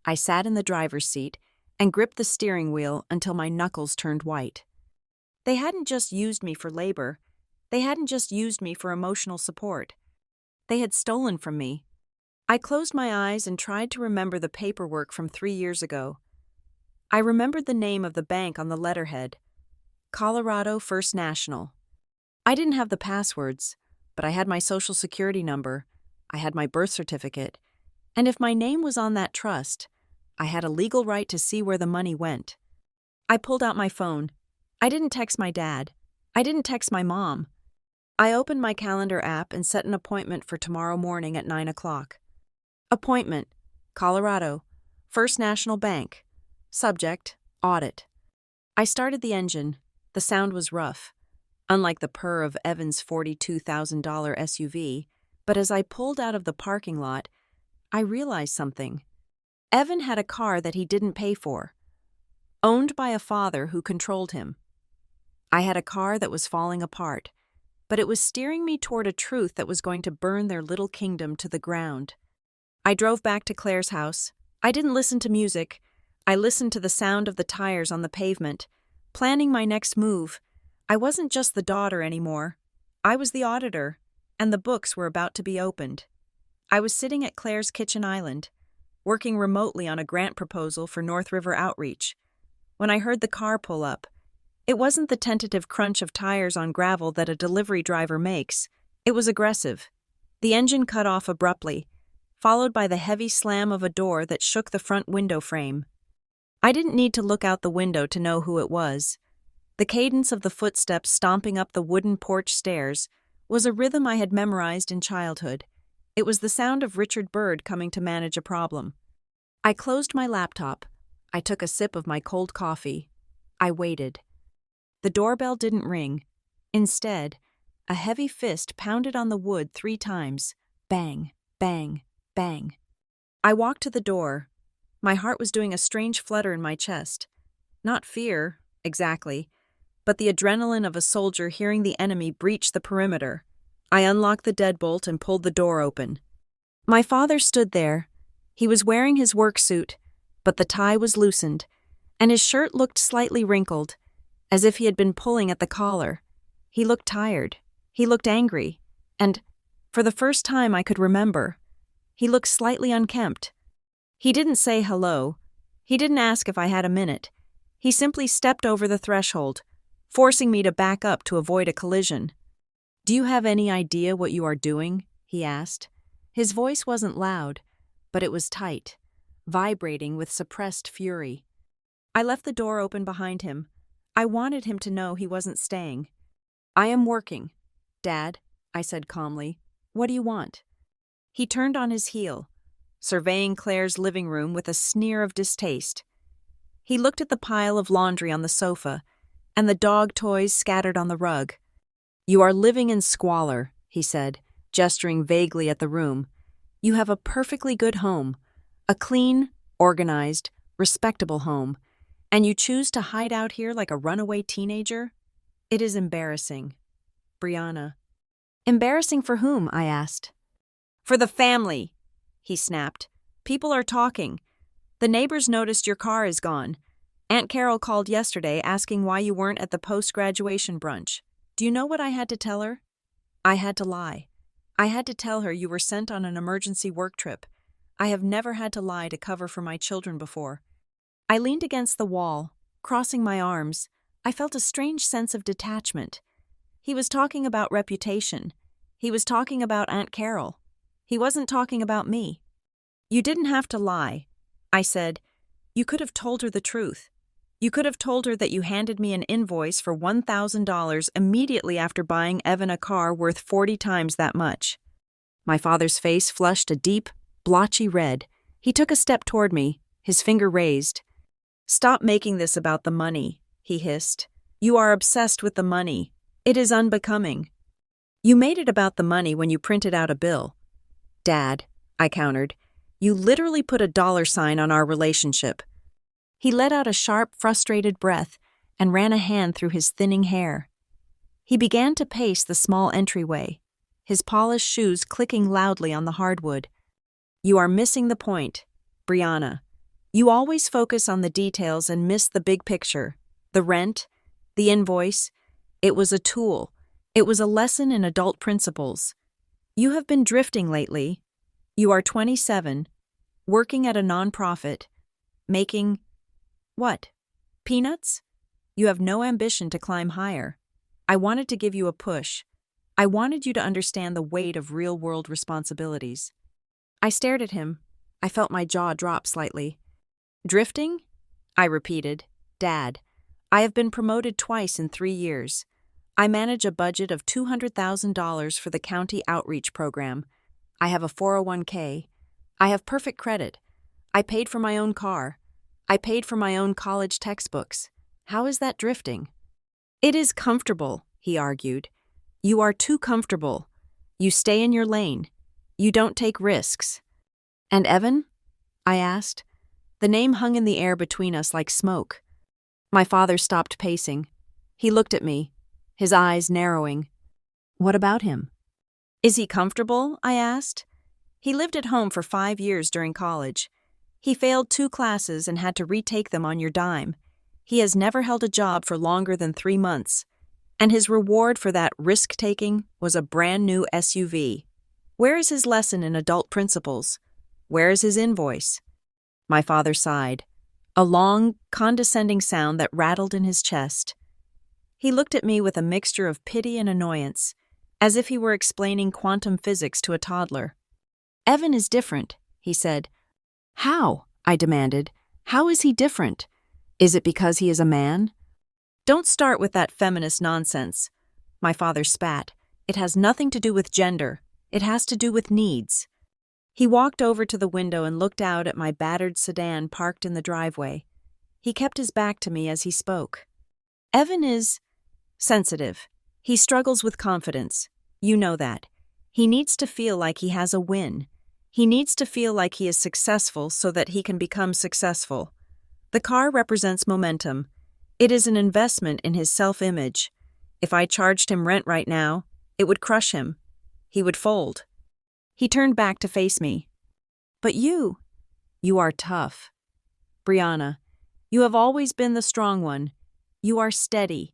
A: I sat in the driver's seat and gripped the steering wheel until my knuckles turned white. They hadn't just used me for labor. They hadn't just used me for emotional support. They had stolen from me. I closed my eyes and tried to remember the paperwork from 3 years ago. I remembered the name of the bank on the letterhead. Colorado First National. I didn't have the passwords, but I had my social security number. I had my birth certificate. And if my name was on that trust, I had a legal right to see where the money went. I pulled out my phone. I didn't text my dad. I didn't text my mom. I opened my calendar app and set an appointment for tomorrow morning at 9 o'clock. Appointment, Colorado, First National Bank. Subject, audit. I started the engine. The sound was rough, unlike the purr of Evan's $42,000 SUV, but as I pulled out of the parking lot, I realized something. Evan had a car that he didn't pay for, owned by a father who controlled him. I had a car that was falling apart, but it was steering me toward a truth that was going to burn their little kingdom to the ground. I drove back to Claire's house. I didn't listen to music. I listened to the sound of the tires on the pavement, planning my next move. I wasn't just the daughter anymore. I was the auditor, and the books were about to be opened. I was sitting at Claire's kitchen island, working remotely on a grant proposal for North River Outreach, when I heard the car pull up. It wasn't the tentative crunch of tires on gravel that a delivery driver makes. It was aggressive. The engine cut off abruptly, followed by the heavy slam of a door that shook the front window frame. I didn't need to look out the window to know who it was. The cadence of the footsteps stomping up the wooden porch stairs was a rhythm I had memorized in childhood. It was the sound of Richard Byrd coming to manage a problem. I closed my laptop. I took a sip of my cold coffee. I waited. The doorbell didn't ring. Instead, a heavy fist pounded on the wood 3 times. Bang, bang, bang. I walked to the door. My heart was doing a strange flutter in my chest. Not fear, exactly, but the adrenaline of a soldier hearing the enemy breach the perimeter. I unlocked the deadbolt and pulled the door open. My father stood there. He was wearing his work suit, but the tie was loosened, and his shirt looked slightly wrinkled, as if he had been pulling at the collar. He looked tired. He looked angry. And, for the first time I could remember, he looked slightly unkempt. He didn't say hello. He didn't ask if I had a minute. He simply stepped over the threshold, forcing me to back up to avoid a collision. "Do you have any idea what you are doing?" he asked. His voice wasn't loud, but it was tight, vibrating with suppressed fury. I left the door open behind him. I wanted him to know he wasn't staying. "I am working, Dad," I said calmly. "What do you want?" He turned on his heel, surveying Claire's living room with a sneer of distaste. He looked at the pile of laundry on the sofa and the dog toys scattered on the rug. "You are living in squalor," he said, gesturing vaguely at the room. "You have a perfectly good home, a clean, organized, respectable home, and you choose to hide out here like a runaway teenager? It is embarrassing." "Brianna." "Embarrassing for whom?" I asked. "For the family," he snapped. "People are talking. The neighbors noticed your car is gone. Aunt Carol called yesterday asking why you weren't at the post-graduation brunch. Do you know what I had to tell her?" I had to lie. I had to tell her you were sent on an emergency work trip. I have never had to lie to cover for my children before. I leaned against the wall, crossing my arms. I felt a strange sense of detachment. He was talking about reputation. He was talking about Aunt Carol. He wasn't talking about me. "You didn't have to lie," I said. "You could have told her the truth. You could have told her that you handed me an invoice for $1,000 immediately after buying Evan a car worth 40 times that much." My father's face flushed a deep, blotchy red. He took a step toward me, his finger raised. "Stop making this about the money," he hissed. "You are obsessed with the money. It is unbecoming. You made it about the money when you printed out a bill." "Dad," I countered, "you literally put a $sign on our relationship." He let out a sharp, frustrated breath and ran a hand through his thinning hair. He began to pace the small entryway, his polished shoes clicking loudly on the hardwood. "You are missing the point, Brianna. You always focus on the details and miss the big picture. The rent, the invoice. It was a tool. It was a lesson in adult principles. You have been drifting lately. You are 27, working at a nonprofit, making... what? Peanuts? You have no ambition to climb higher. I wanted to give you a push. I wanted you to understand the weight of real-world responsibilities." I stared at him. I felt my jaw drop slightly. "Drifting?" I repeated. "Dad, I have been promoted twice in 3 years. I manage a budget of $200,000 for the county outreach program. I have a 401k. I have perfect credit. I paid for my own car. I paid for my own college textbooks. How is that drifting? It is comfortable, he argued. You are too comfortable. You stay in your lane. You don't take risks. And Evan? I asked. The name hung in the air between us like smoke. My father stopped pacing. He looked at me, his eyes narrowing. What about him? Is he comfortable? I asked. He lived at home for 5 years during college. He failed 2 classes and had to retake them on your dime. He has never held a job for longer than 3 months. And his reward for that risk-taking was a brand new SUV. Where is his lesson in adult principles? Where is his invoice? My father sighed, a long, condescending sound that rattled in his chest. He looked at me with a mixture of pity and annoyance, as if he were explaining quantum physics to a toddler. Evan is different, he said. How? I demanded. How is he different? Is it because he is a man? Don't start with that feminist nonsense. My father spat. It has nothing to do with gender. It has to do with needs. He walked over to the window and looked out at my battered sedan parked in the driveway. He kept his back to me as he spoke. Evan is sensitive. He struggles with confidence. You know that. He needs to feel like he has a win. He needs to feel like he is successful so that he can become successful. The car represents momentum. It is an investment in his self-image. If I charged him rent right now, it would crush him. He would fold. He turned back to face me. But you are tough. Brianna, you have always been the strong one. You are steady.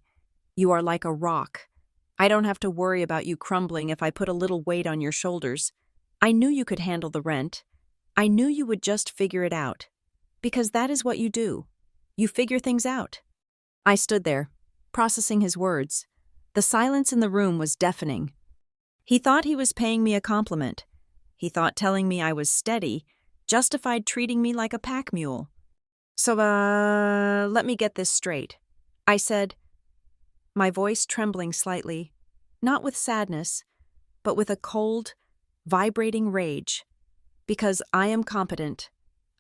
A: You are like a rock. I don't have to worry about you crumbling if I put a little weight on your shoulders. I knew you could handle the rent. I knew you would just figure it out. Because that is what you do. You figure things out. I stood there, processing his words. The silence in the room was deafening. He thought he was paying me a compliment. He thought telling me I was steady justified treating me like a pack mule. So, let me get this straight. I said, my voice trembling slightly, not with sadness, but with a cold, vibrating rage. Because I am competent,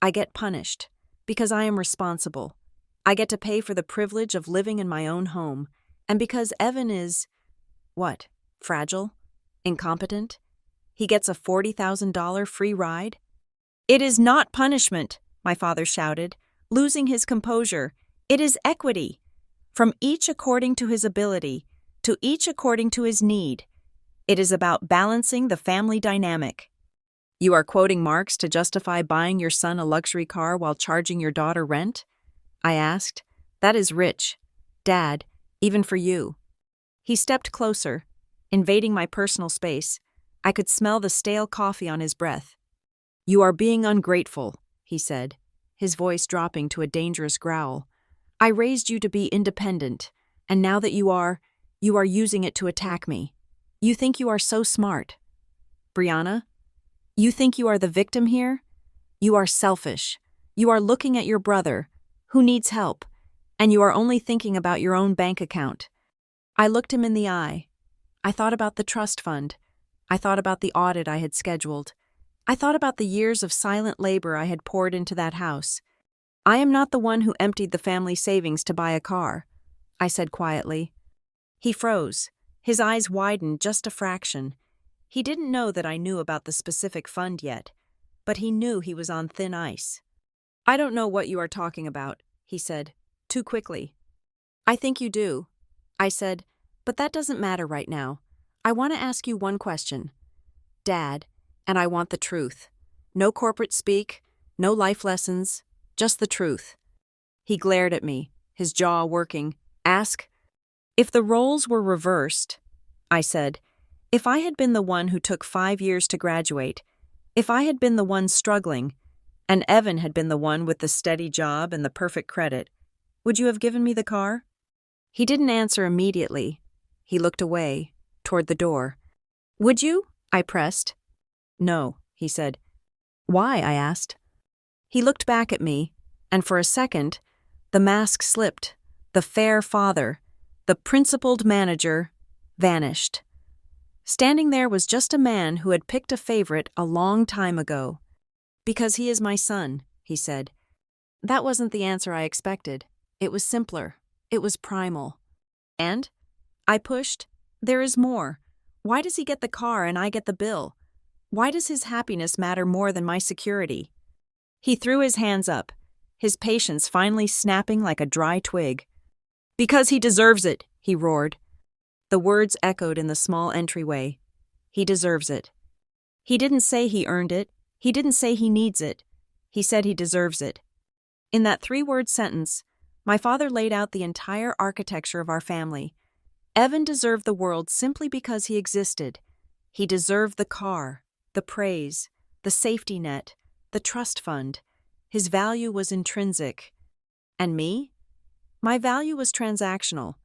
A: I get punished. Because I am responsible, I get to pay for the privilege of living in my own home. And because Evan is, what, fragile? Incompetent? He gets a $40,000 free ride? It is not punishment, my father shouted, losing his composure. It is equity. From each according to his ability, to each according to his need. It is about balancing the family dynamic. You are quoting Marx to justify buying your son a luxury car while charging your daughter rent? I asked. That is rich. Dad, even for you. He stepped closer, invading my personal space. I could smell the stale coffee on his breath. You are being ungrateful, he said, his voice dropping to a dangerous growl. I raised you to be independent, and now that you are using it to attack me. You think you are so smart. Brianna, you think you are the victim here? You are selfish. You are looking at your brother, who needs help, and you are only thinking about your own bank account. I looked him in the eye. I thought about the trust fund. I thought about the audit I had scheduled. I thought about the years of silent labor I had poured into that house. I am not the one who emptied the family savings to buy a car, I said quietly. He froze. His eyes widened just a fraction. He didn't know that I knew about the specific fund yet, but he knew he was on thin ice. I don't know what you are talking about, he said, too quickly. I think you do, I said, but that doesn't matter right now. I want to ask you one question. Dad, and I want the truth. No corporate speak, no life lessons, just the truth. He glared at me, his jaw working. Ask. If the roles were reversed, I said, if I had been the one who took 5 years to graduate, if I had been the one struggling, and Evan had been the one with the steady job and the perfect credit, would you have given me the car? He didn't answer immediately. He looked away, toward the door. Would you? I pressed. No, he said. Why? I asked. He looked back at me, and for a second, the mask slipped, The fair father, the principled manager, vanished. Standing there was just a man who had picked a favorite a long time ago. "Because he is my son," he said. That wasn't the answer I expected. It was simpler. It was primal. "And?" I pushed. "There is more. Why does he get the car and I get the bill? Why does his happiness matter more than my security?" He threw his hands up, his patience finally snapping like a dry twig. "Because he deserves it," he roared. The words echoed in the small entryway. He deserves it. He didn't say he earned it. He didn't say he needs it. He said he deserves it. In that 3-word sentence, my father laid out the entire architecture of our family. Evan deserved the world simply because he existed. He deserved the car, the praise, the safety net, the trust fund. His value was intrinsic. And me? My value was transactional.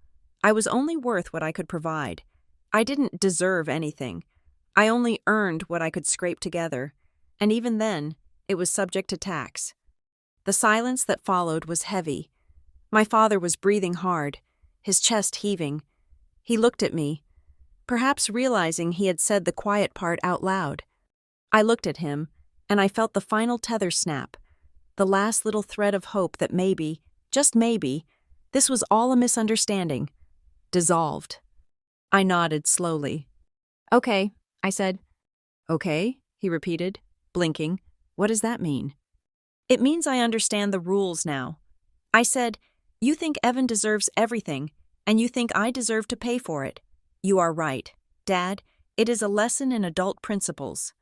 A: I was only worth what I could provide. I didn't deserve anything. I only earned what I could scrape together. And even then, it was subject to tax. The silence that followed was heavy. My father was breathing hard, his chest heaving. He looked at me, perhaps realizing he had said the quiet part out loud. I looked at him, and I felt the final tether snap, the last little thread of hope that maybe, just maybe, this was all a misunderstanding. Dissolved. I nodded slowly. "Okay," I said. "Okay," he repeated, blinking. "What does that mean?" "It means I understand the rules now." I said, "You think Evan deserves everything, and you think I deserve to pay for it. You are right, Dad. It is a lesson in adult principles."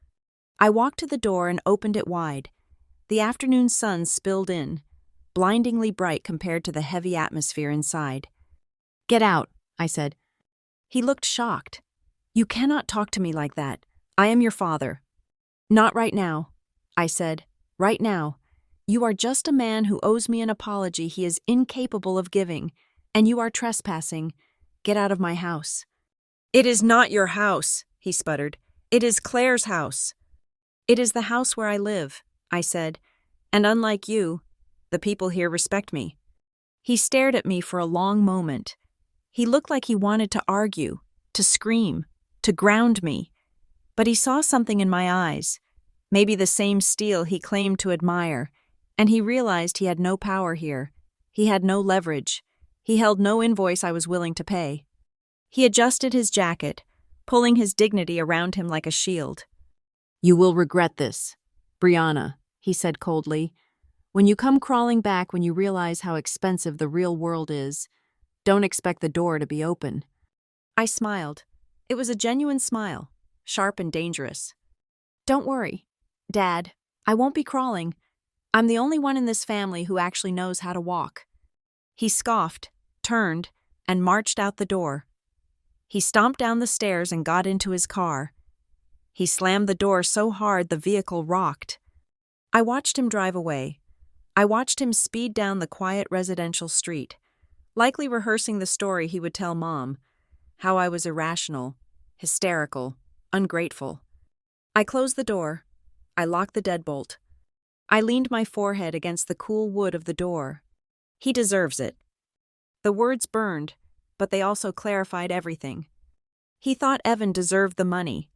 A: I walked to the door and opened it wide. The afternoon sun spilled in, blindingly bright compared to the heavy atmosphere inside. "Get out," I said. He looked shocked. "You cannot talk to me like that. I am your father." "Not right now," I said. "Right now. You are just a man who owes me an apology he is incapable of giving, and you are trespassing. Get out of my house." "It is not your house," he sputtered. "It is Claire's house." "It is the house where I live," I said, "and unlike you, the people here respect me." He stared at me for a long moment. He looked like he wanted to argue, to scream, to ground me. But he saw something in my eyes, maybe the same steel he claimed to admire, and he realized he had no power here. He had no leverage. He held no invoice I was willing to pay. He adjusted his jacket, pulling his dignity around him like a shield. "You will regret this, Brianna," he said coldly. "When you come crawling back when you realize how expensive the real world is, don't expect the door to be open." I smiled. It was a genuine smile, sharp and dangerous. "Don't worry, Dad. I won't be crawling. I'm the only one in this family who actually knows how to walk." He scoffed, turned, and marched out the door. He stomped down the stairs and got into his car. He slammed the door so hard the vehicle rocked. I watched him drive away. I watched him speed down the quiet residential street, likely rehearsing the story he would tell Mom, how I was irrational, hysterical, ungrateful. I closed the door. I locked the deadbolt. I leaned my forehead against the cool wood of the door. He deserves it. The words burned, but they also clarified everything. He thought Evan deserved the money.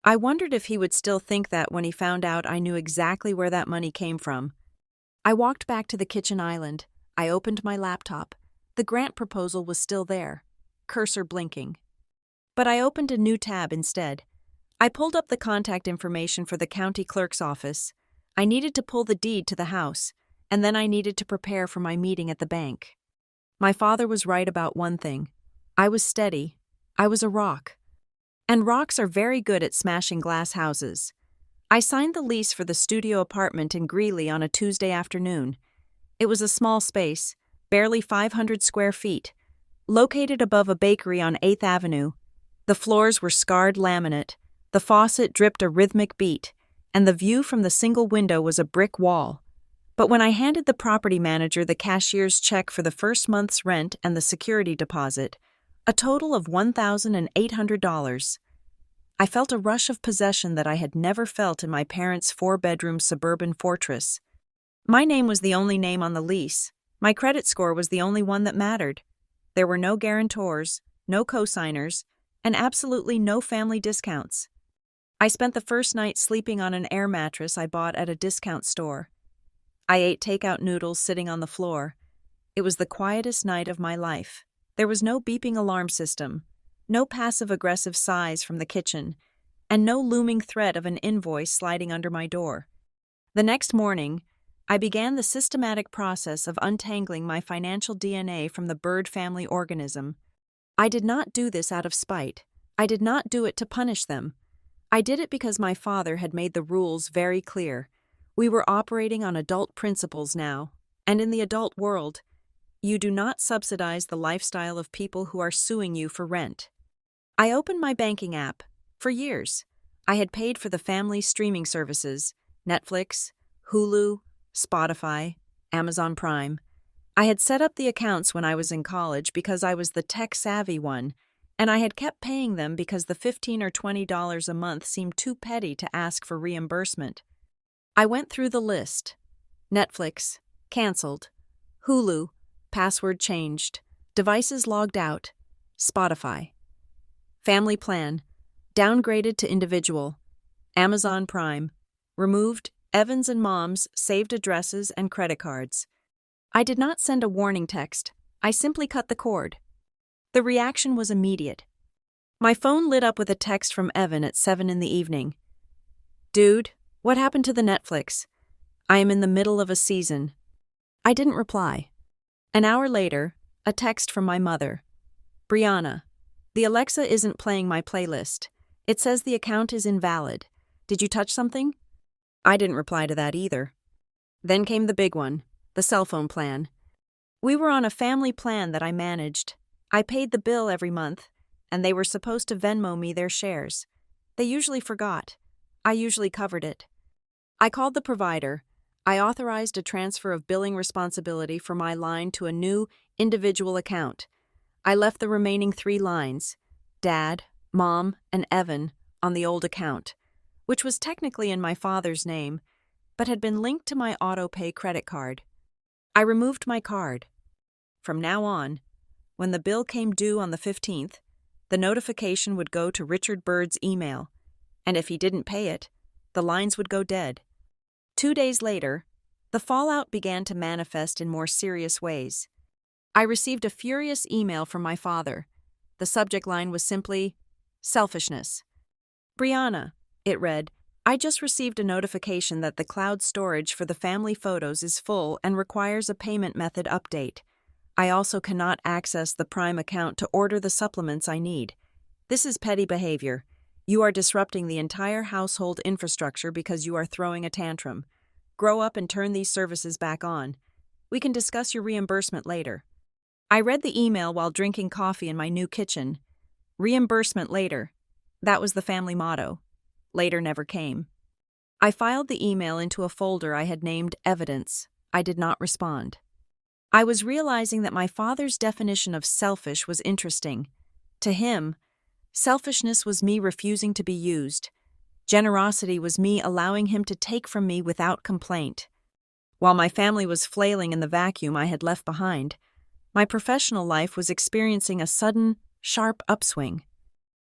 A: I wondered if he would still think that when he found out I knew exactly where that money came from. I walked back to the kitchen island. I opened my laptop. The grant proposal was still there, cursor blinking. But I opened a new tab instead. I pulled up the contact information for the county clerk's office. I needed to pull the deed to the house, and then I needed to prepare for my meeting at the bank. My father was right about one thing. I was steady. I was a rock. And rocks are very good at smashing glass houses. I signed the lease for the studio apartment in Greeley on a Tuesday afternoon. It was a small space, barely 500 square feet, located above a bakery on 8th Avenue. The floors were scarred laminate, the faucet dripped a rhythmic beat, and the view from the single window was a brick wall. But when I handed the property manager the cashier's check for the first month's rent and the security deposit, a total of $1,800, I felt a rush of possession that I had never felt in my parents' 4-bedroom suburban fortress. My name was the only name on the lease. My credit score was the only one that mattered. There were no guarantors, no cosigners, and absolutely no family discounts. I spent the first night sleeping on an air mattress I bought at a discount store. I ate takeout noodles sitting on the floor. It was the quietest night of my life. There was no beeping alarm system, no passive-aggressive sighs from the kitchen, and no looming threat of an invoice sliding under my door. The next morning, I began the systematic process of untangling my financial DNA from the bird family organism. I did not do this out of spite. I did not do it to punish them. I did it because my father had made the rules very clear. We were operating on adult principles now, and in the adult world, you do not subsidize the lifestyle of people who are suing you for rent. I opened my banking app. For years, I had paid for the family streaming services, Netflix, Hulu, Spotify, Amazon Prime. I had set up the accounts when I was in college because I was the tech-savvy one, and I had kept paying them because the $15 or $20 a month seemed too petty to ask for reimbursement. I went through the list. Netflix, canceled. Hulu, password changed. Devices logged out. Spotify. Family plan, downgraded to individual. Amazon Prime, removed Evans and Mom's saved addresses and credit cards. I did not send a warning text. I simply cut the cord. The reaction was immediate. My phone lit up with a text from Evan at 7 p.m. "Dude, what happened to the Netflix? I am in the middle of a season." I didn't reply. An hour later, a text from my mother. "Brianna, the Alexa isn't playing my playlist. It says the account is invalid. Did you touch something?" I didn't reply to that either. Then came the big one, the cell phone plan. We were on a family plan that I managed. I paid the bill every month, and they were supposed to Venmo me their shares. They usually forgot. I usually covered it. I called the provider. I authorized a transfer of billing responsibility for my line to a new, individual account. I left the remaining 3 lines, Dad, Mom, and Evan, on the old account, which was technically in my father's name, but had been linked to my auto-pay credit card. I removed my card. From now on, when the bill came due on the 15th, the notification would go to Richard Bird's email, and if he didn't pay it, the lines would go dead. 2 days later, the fallout began to manifest in more serious ways. I received a furious email from my father. The subject line was simply, "Selfishness." "Brianna," it read, "I just received a notification that the cloud storage for the family photos is full and requires a payment method update. I also cannot access the Prime account to order the supplements I need. This is petty behavior. You are disrupting the entire household infrastructure because you are throwing a tantrum. Grow up and turn these services back on. We can discuss your reimbursement later." I read the email while drinking coffee in my new kitchen. Reimbursement later. That was the family motto. Later never came. I filed the email into a folder I had named Evidence. I did not respond. I was realizing that my father's definition of selfish was interesting. To him, selfishness was me refusing to be used. Generosity was me allowing him to take from me without complaint. While my family was flailing in the vacuum I had left behind, my professional life was experiencing a sudden, sharp upswing.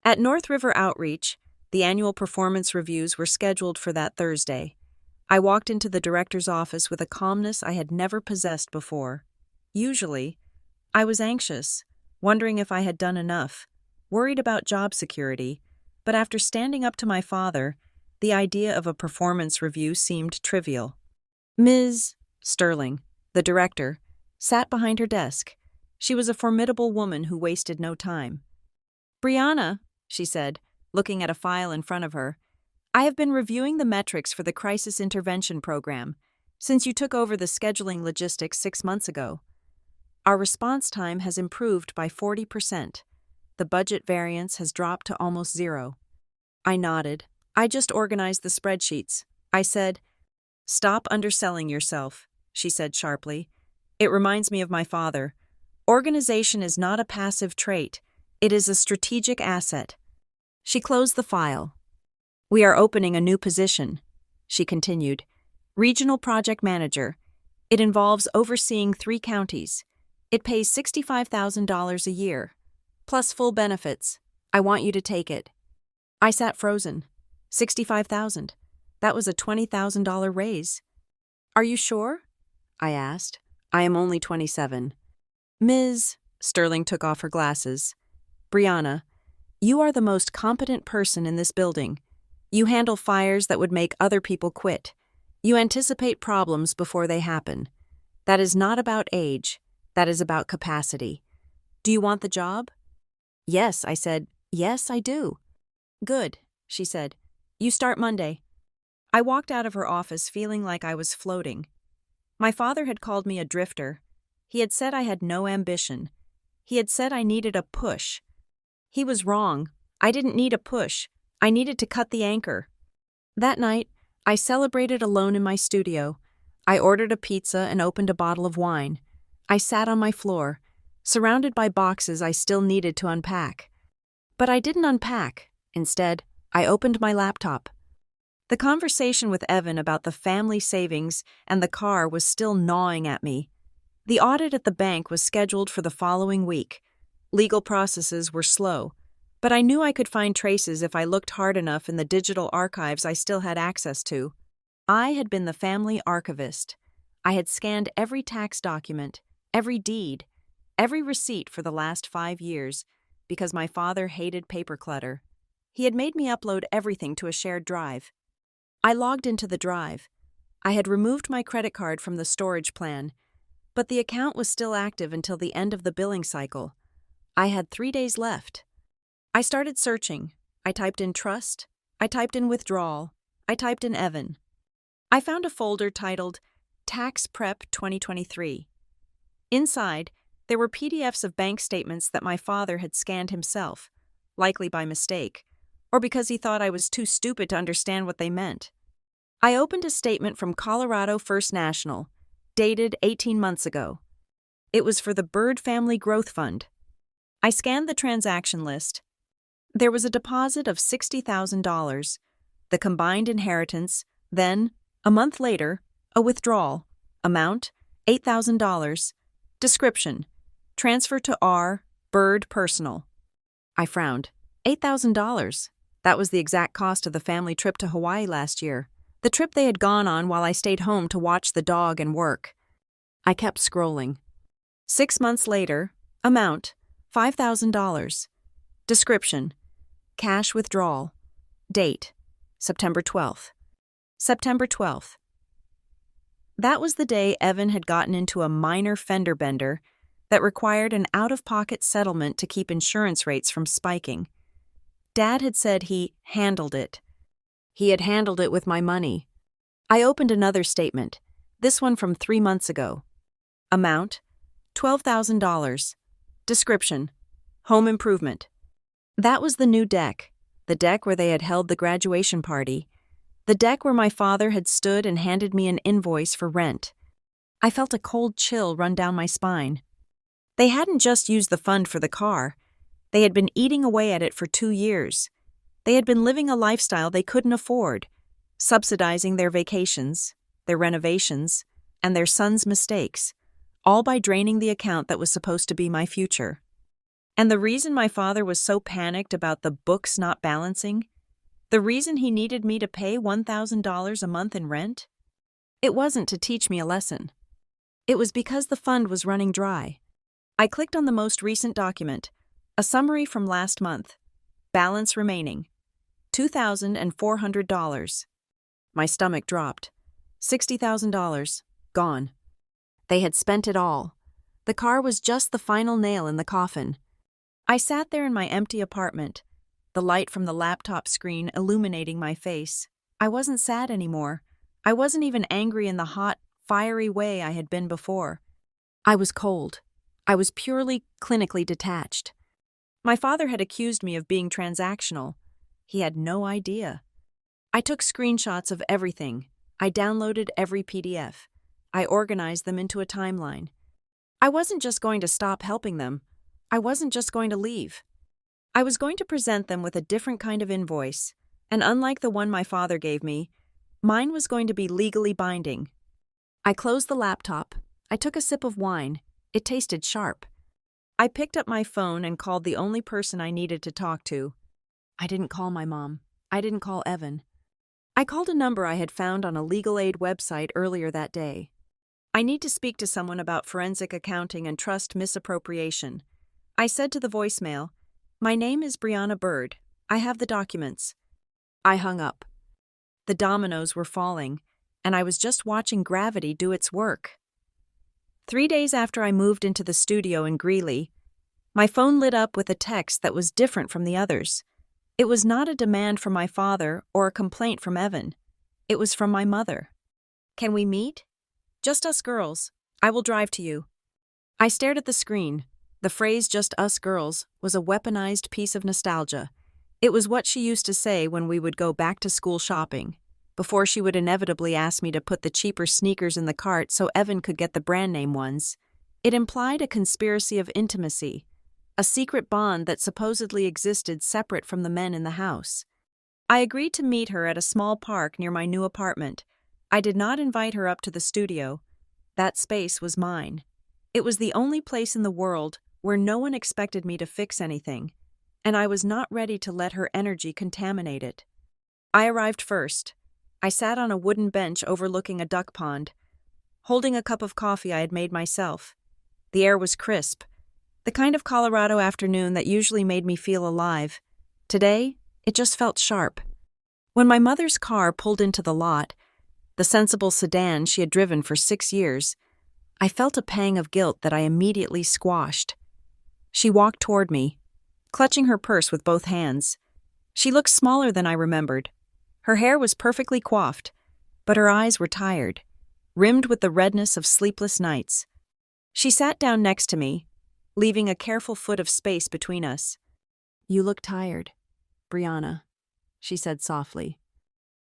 A: At North River Outreach, the annual performance reviews were scheduled for that Thursday. I walked into the director's office with a calmness I had never possessed before. Usually, I was anxious, wondering if I had done enough, worried about job security, but after standing up to my father, the idea of a performance review seemed trivial. Ms. Sterling, the director, sat behind her desk. She was a formidable woman who wasted no time. "Brianna," she said, looking at a file in front of her, "I have been reviewing the metrics for the Crisis Intervention Program since you took over the scheduling logistics 6 months ago. Our response time has improved by 40%. The budget variance has dropped to almost 0. I nodded. "I just organized the spreadsheets." I said, "Stop underselling yourself," she said sharply. "It reminds me of my father. Organization is not a passive trait. It is a strategic asset." She closed the file. "We are opening a new position," she continued. "Regional Project Manager. It involves overseeing 3 counties. It pays $65,000 a year, plus full benefits. I want you to take it." I sat frozen. $65,000. That was a $20,000 raise. "Are you sure?" I asked. "I am only 27. "Ms." Sterling took off her glasses. "Brianna, you are the most competent person in this building. You handle fires that would make other people quit. You anticipate problems before they happen. That is not about age. That is about capacity. Do you want the job?" "Yes," I said. "Yes, I do." "Good," she said. "You start Monday." I walked out of her office feeling like I was floating. My father had called me a drifter. He had said I had no ambition. He had said I needed a push. He was wrong. I didn't need a push. I needed to cut the anchor. That night, I celebrated alone in my studio. I ordered a pizza and opened a bottle of wine. I sat on my floor, surrounded by boxes I still needed to unpack. But I didn't unpack. Instead, I opened my laptop. The conversation with Evan about the family savings and the car was still gnawing at me. The audit at the bank was scheduled for the following week. Legal processes were slow, but I knew I could find traces if I looked hard enough in the digital archives I still had access to. I had been the family archivist. I had scanned every tax document, every deed, every receipt for the last 5 years, because my father hated paper clutter. He had made me upload everything to a shared drive. I logged into the drive. I had removed my credit card from the storage plan, but the account was still active until the end of the billing cycle. I had 3 days left. I started searching. I typed in trust. I typed in withdrawal. I typed in Evan. I found a folder titled Tax Prep 2023. Inside, there were PDFs of bank statements that my father had scanned himself, likely by mistake, or because he thought I was too stupid to understand what they meant. I opened a statement from Colorado First National, dated 18 months ago. It was for the Bird Family Growth Fund. I scanned the transaction list. There was a deposit of $60,000, the combined inheritance, then, a month later, a withdrawal, amount, $8,000, description, transfer to R, Bird Personal. I frowned. $8,000. That was the exact cost of the family trip to Hawaii last year, the trip they had gone on while I stayed home to watch the dog and work. I kept scrolling. 6 months later, amount, $5,000. Description, cash withdrawal. Date, September 12th. September 12th. That was the day Evan had gotten into a minor fender bender that required an out-of-pocket settlement to keep insurance rates from spiking. Dad had said he handled it. He had handled it with my money. I opened another statement, this one from 3 months ago. Amount, $12,000. Description, home improvement. That was the new deck, the deck where they had held the graduation party, the deck where my father had stood and handed me an invoice for rent. I felt a cold chill run down my spine. They hadn't just used the fund for the car. They had been eating away at it for 2 years. They had been living a lifestyle they couldn't afford, subsidizing their vacations, their renovations, and their son's mistakes, all by draining the account that was supposed to be my future. And the reason my father was so panicked about the books not balancing, the reason he needed me to pay $1,000 a month in rent, it wasn't to teach me a lesson. It was because the fund was running dry. I clicked on the most recent document, a summary from last month. Balance remaining, $2,400. My stomach dropped. $60,000, gone. They had spent it all. The car was just the final nail in the coffin. I sat there in my empty apartment, the light from the laptop screen illuminating my face. I wasn't sad anymore. I wasn't even angry in the hot, fiery way I had been before. I was cold. I was purely, clinically detached. My father had accused me of being transactional. He had no idea. I took screenshots of everything. I downloaded every PDF. I organized them into a timeline. I wasn't just going to stop helping them. I wasn't just going to leave. I was going to present them with a different kind of invoice, and unlike the one my father gave me, mine was going to be legally binding. I closed the laptop. I took a sip of wine. It tasted sharp. I picked up my phone and called the only person I needed to talk to. I didn't call my mom. I didn't call Evan. I called a number I had found on a legal aid website earlier that day. I need to speak to someone about forensic accounting and trust misappropriation. I said to the voicemail, "My name is Brianna Bird. I have the documents." I hung up. The dominoes were falling, and I was just watching gravity do its work. 3 days after I moved into the studio in Greeley, my phone lit up with a text that was different from the others. It was not a demand from my father or a complaint from Evan. It was from my mother. "Can we meet? Just us girls. I will drive to you." I stared at the screen. The phrase "just us girls" was a weaponized piece of nostalgia. It was what she used to say when we would go back to school shopping, before she would inevitably ask me to put the cheaper sneakers in the cart so Evan could get the brand name ones. It implied a conspiracy of intimacy, a secret bond that supposedly existed separate from the men in the house. I agreed to meet her at a small park near my new apartment. I did not invite her up to the studio. That space was mine. It was the only place in the world where no one expected me to fix anything, and I was not ready to let her energy contaminate it. I arrived first. I sat on a wooden bench overlooking a duck pond, holding a cup of coffee I had made myself. The air was crisp, the kind of Colorado afternoon that usually made me feel alive. Today, it just felt sharp. When my mother's car pulled into the lot, the sensible sedan she had driven for 6 years, I felt a pang of guilt that I immediately squashed. She walked toward me, clutching her purse with both hands. She looked smaller than I remembered. Her hair was perfectly coiffed, but her eyes were tired, rimmed with the redness of sleepless nights. She sat down next to me, leaving a careful foot of space between us. "You look tired, Brianna," she said softly.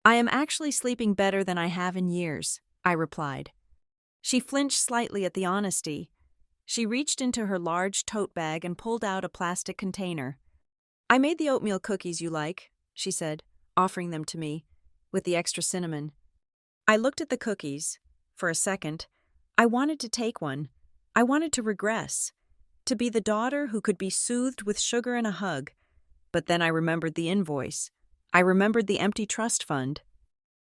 A: "I am actually sleeping better than I have in years," I replied. She flinched slightly at the honesty. She reached into her large tote bag and pulled out a plastic container. "I made the oatmeal cookies you like," she said, offering them to me, with the extra cinnamon. I looked at the cookies. For a second, I wanted to take one. I wanted to regress, to be the daughter who could be soothed with sugar and a hug. But then I remembered the invoice. I remembered the empty trust fund.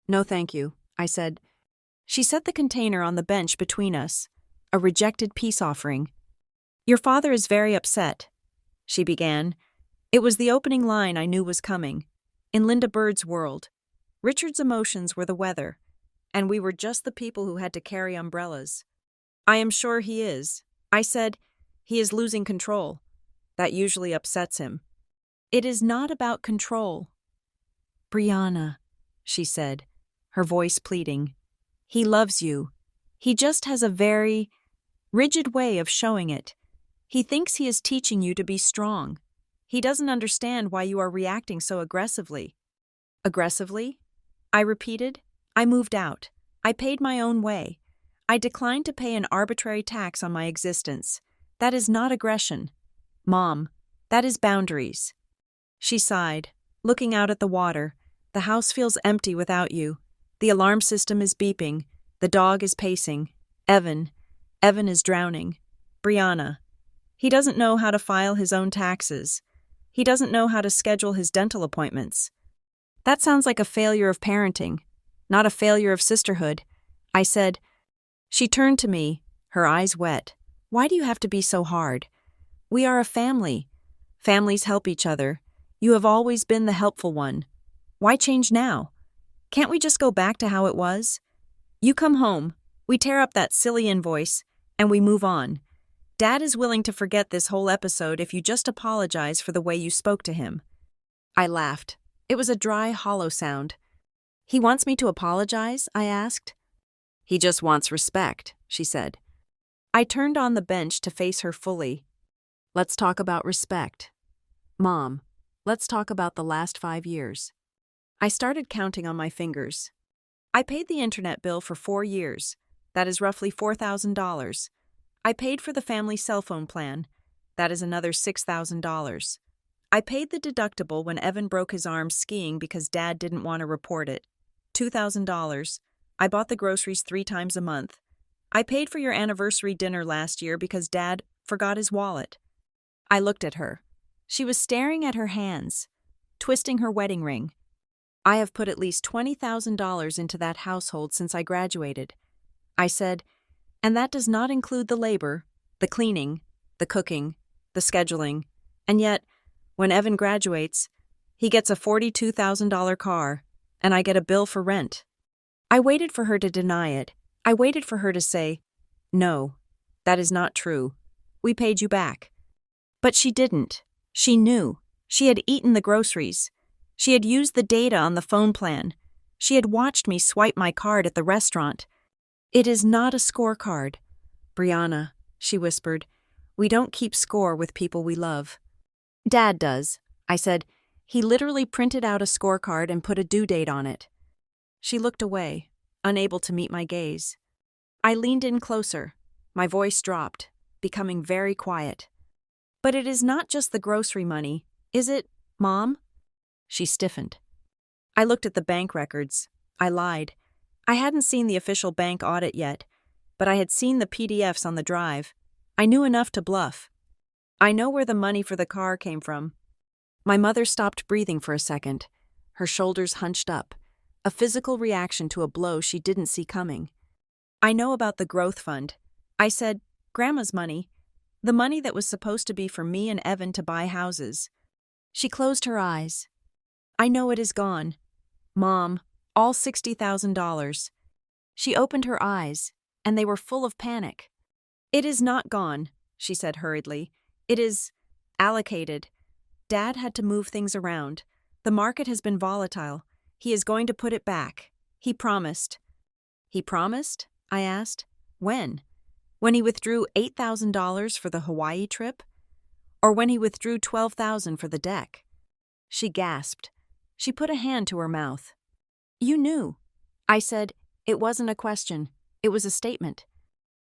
A: "No, thank you," I said. She set the container on the bench between us, a rejected peace offering. "Your father is very upset," she began. It was the opening line I knew was coming. In Linda Bird's world, Richard's emotions were the weather, and we were just the people who had to carry umbrellas. "I am sure he is," I said. "He is losing control. That usually upsets him." "It is not about control." "Brianna," she said, her voice pleading. "He loves you. He just has a very rigid way of showing it. He thinks he is teaching you to be strong. He doesn't understand why you are reacting so aggressively." "Aggressively?" I repeated. I moved out. I paid my own way. I declined to pay an arbitrary tax on my existence. That is not aggression. Mom, that is boundaries. She sighed, looking out at the water. "The house feels empty without you. The alarm system is beeping. The dog is pacing. Evan is drowning. Brianna. He doesn't know how to file his own taxes. He doesn't know how to schedule his dental appointments." "That sounds like a failure of parenting, not a failure of sisterhood," I said. She turned to me, her eyes wet. "Why do you have to be so hard? We are a family. Families help each other. You have always been the helpful one. Why change now? Can't we just go back to how it was? You come home, we tear up that silly invoice, and we move on. Dad is willing to forget this whole episode if you just apologize for the way you spoke to him." I laughed. It was a dry, hollow sound. "He wants me to apologize?" I asked. "He just wants respect," she said. I turned on the bench to face her fully. "Let's talk about respect. Mom, let's talk about the last 5 years." I started counting on my fingers. I paid the internet bill for 4 years. That is roughly $4,000. I paid for the family cell phone plan. That is another $6,000. I paid the deductible when Evan broke his arm skiing because Dad didn't want to report it. $2,000. I bought the groceries 3 times a month. I paid for your anniversary dinner last year because Dad forgot his wallet. I looked at her. She was staring at her hands, twisting her wedding ring. I have put at least $20,000 into that household since I graduated. I said, and that does not include the labor, the cleaning, the cooking, the scheduling. And yet, when Evan graduates, he gets a $42,000 car, and I get a bill for rent. I waited for her to deny it. I waited for her to say, no, that is not true. We paid you back. But she didn't. She knew. She had eaten the groceries. She had used the data on the phone plan. She had watched me swipe my card at the restaurant. It is not a scorecard. Brianna, she whispered, we don't keep score with people we love. Dad does, I said. He literally printed out a scorecard and put a due date on it. She looked away, unable to meet my gaze. I leaned in closer. My voice dropped, becoming very quiet. But it is not just the grocery money, is it, Mom? She stiffened. I looked at the bank records. I lied. I hadn't seen the official bank audit yet, but I had seen the PDFs on the drive. I knew enough to bluff. I know where the money for the car came from. My mother stopped breathing for a second, her shoulders hunched up, a physical reaction to a blow she didn't see coming. I know about the growth fund. I said, Grandma's money, the money that was supposed to be for me and Evan to buy houses. She closed her eyes. I know it is gone. Mom, all $60,000. She opened her eyes, and they were full of panic. It is not gone, she said hurriedly. It is allocated. Dad had to move things around. The market has been volatile. He is going to put it back. He promised. He promised? I asked. When? When he withdrew $8,000 for the Hawaii trip? Or when he withdrew $12,000 for the deck? She gasped. She put a hand to her mouth. You knew. I said, it wasn't a question. It was a statement.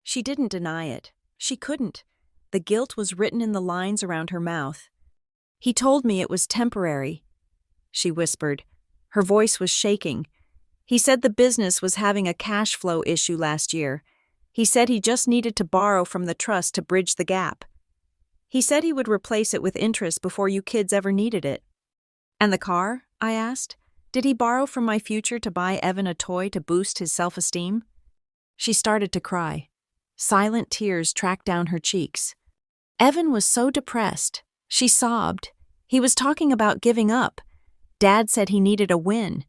A: She didn't deny it. She couldn't. The guilt was written in the lines around her mouth. He told me it was temporary, she whispered. Her voice was shaking. He said the business was having a cash flow issue last year. He said he just needed to borrow from the trust to bridge the gap. He said he would replace it with interest before you kids ever needed it. And the car? I asked. Did he borrow from my future to buy Evan a toy to boost his self-esteem? She started to cry. Silent tears tracked down her cheeks. Evan was so depressed. She sobbed. He was talking about giving up. Dad said he needed a win.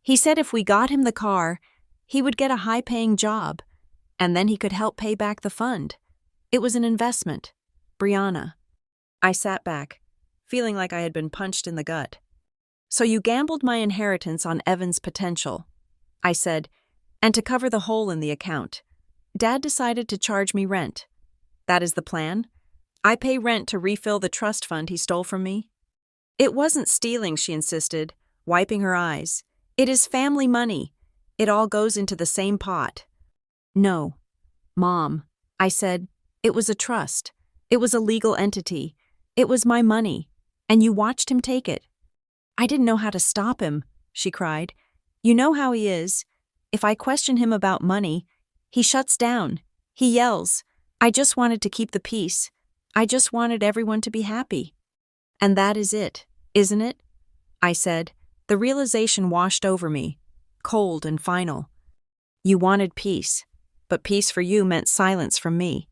A: He said if we got him the car, he would get a high-paying job, and then he could help pay back the fund. It was an investment. Brianna. I sat back, feeling like I had been punched in the gut. So you gambled my inheritance on Evan's potential, I said, and to cover the hole in the account. Dad decided to charge me rent. That is the plan? I pay rent to refill the trust fund he stole from me? It wasn't stealing, she insisted, wiping her eyes. It is family money. It all goes into the same pot. No, Mom, I said, it was a trust. It was a legal entity. It was my money, and you watched him take it. I didn't know how to stop him, she cried. You know how he is. If I question him about money, he shuts down. He yells. I just wanted to keep the peace. I just wanted everyone to be happy. And that is it, isn't it? I said. The realization washed over me, cold and final. You wanted peace, but peace for you meant silence from me.